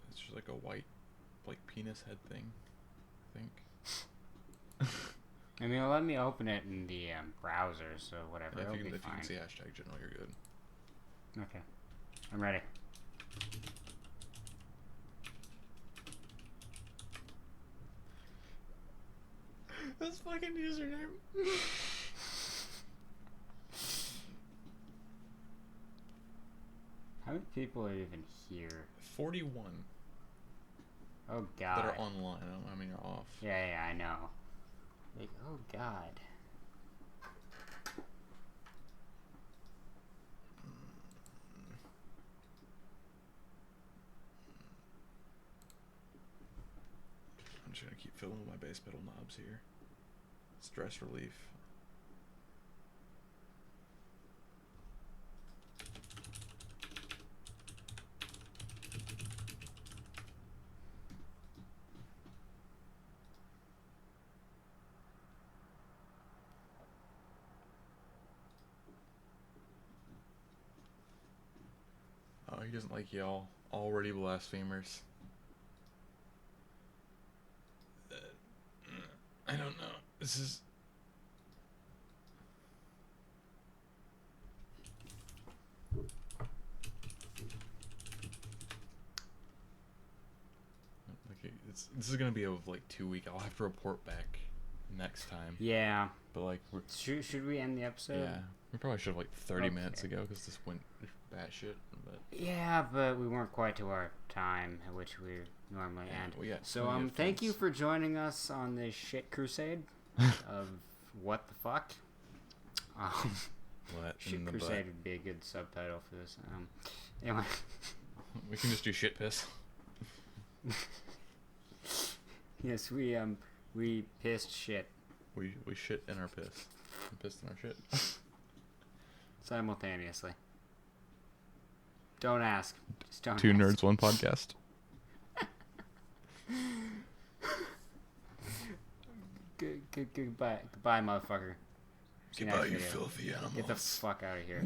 It's just like a white, like penis head thing, I think. I mean, let me open it in the browser, so whatever. Yeah, if it'll you be can fine. see hashtag general, you're good. Okay, I'm ready. That's fucking username. How many people are even here? 41 Oh god. that are online. I don't know how many are off. Yeah, I know. Like, oh god. I'm just gonna keep filling with my bass pedal knobs here. Stress relief. doesn't like y'all. Already blasphemers. I don't know. This is... This is gonna be a like 2 week. I'll have to report back next time. Yeah. But like, should we end the episode? Yeah, we probably should have like 30 minutes ago because this went batshit. But yeah, but we weren't quite to our time at which we normally end. So thank you for joining us on this shit crusade of what the fuck. What shit crusade would be a good subtitle for this. Anyway, we can just do shit piss. Yes, we pissed shit. We shit in our piss. We pissed in our shit. Simultaneously. Don't ask. Just don't Two ask. nerds, one podcast. Goodbye, motherfucker. Goodbye, you filthy animals. Get the fuck out of here.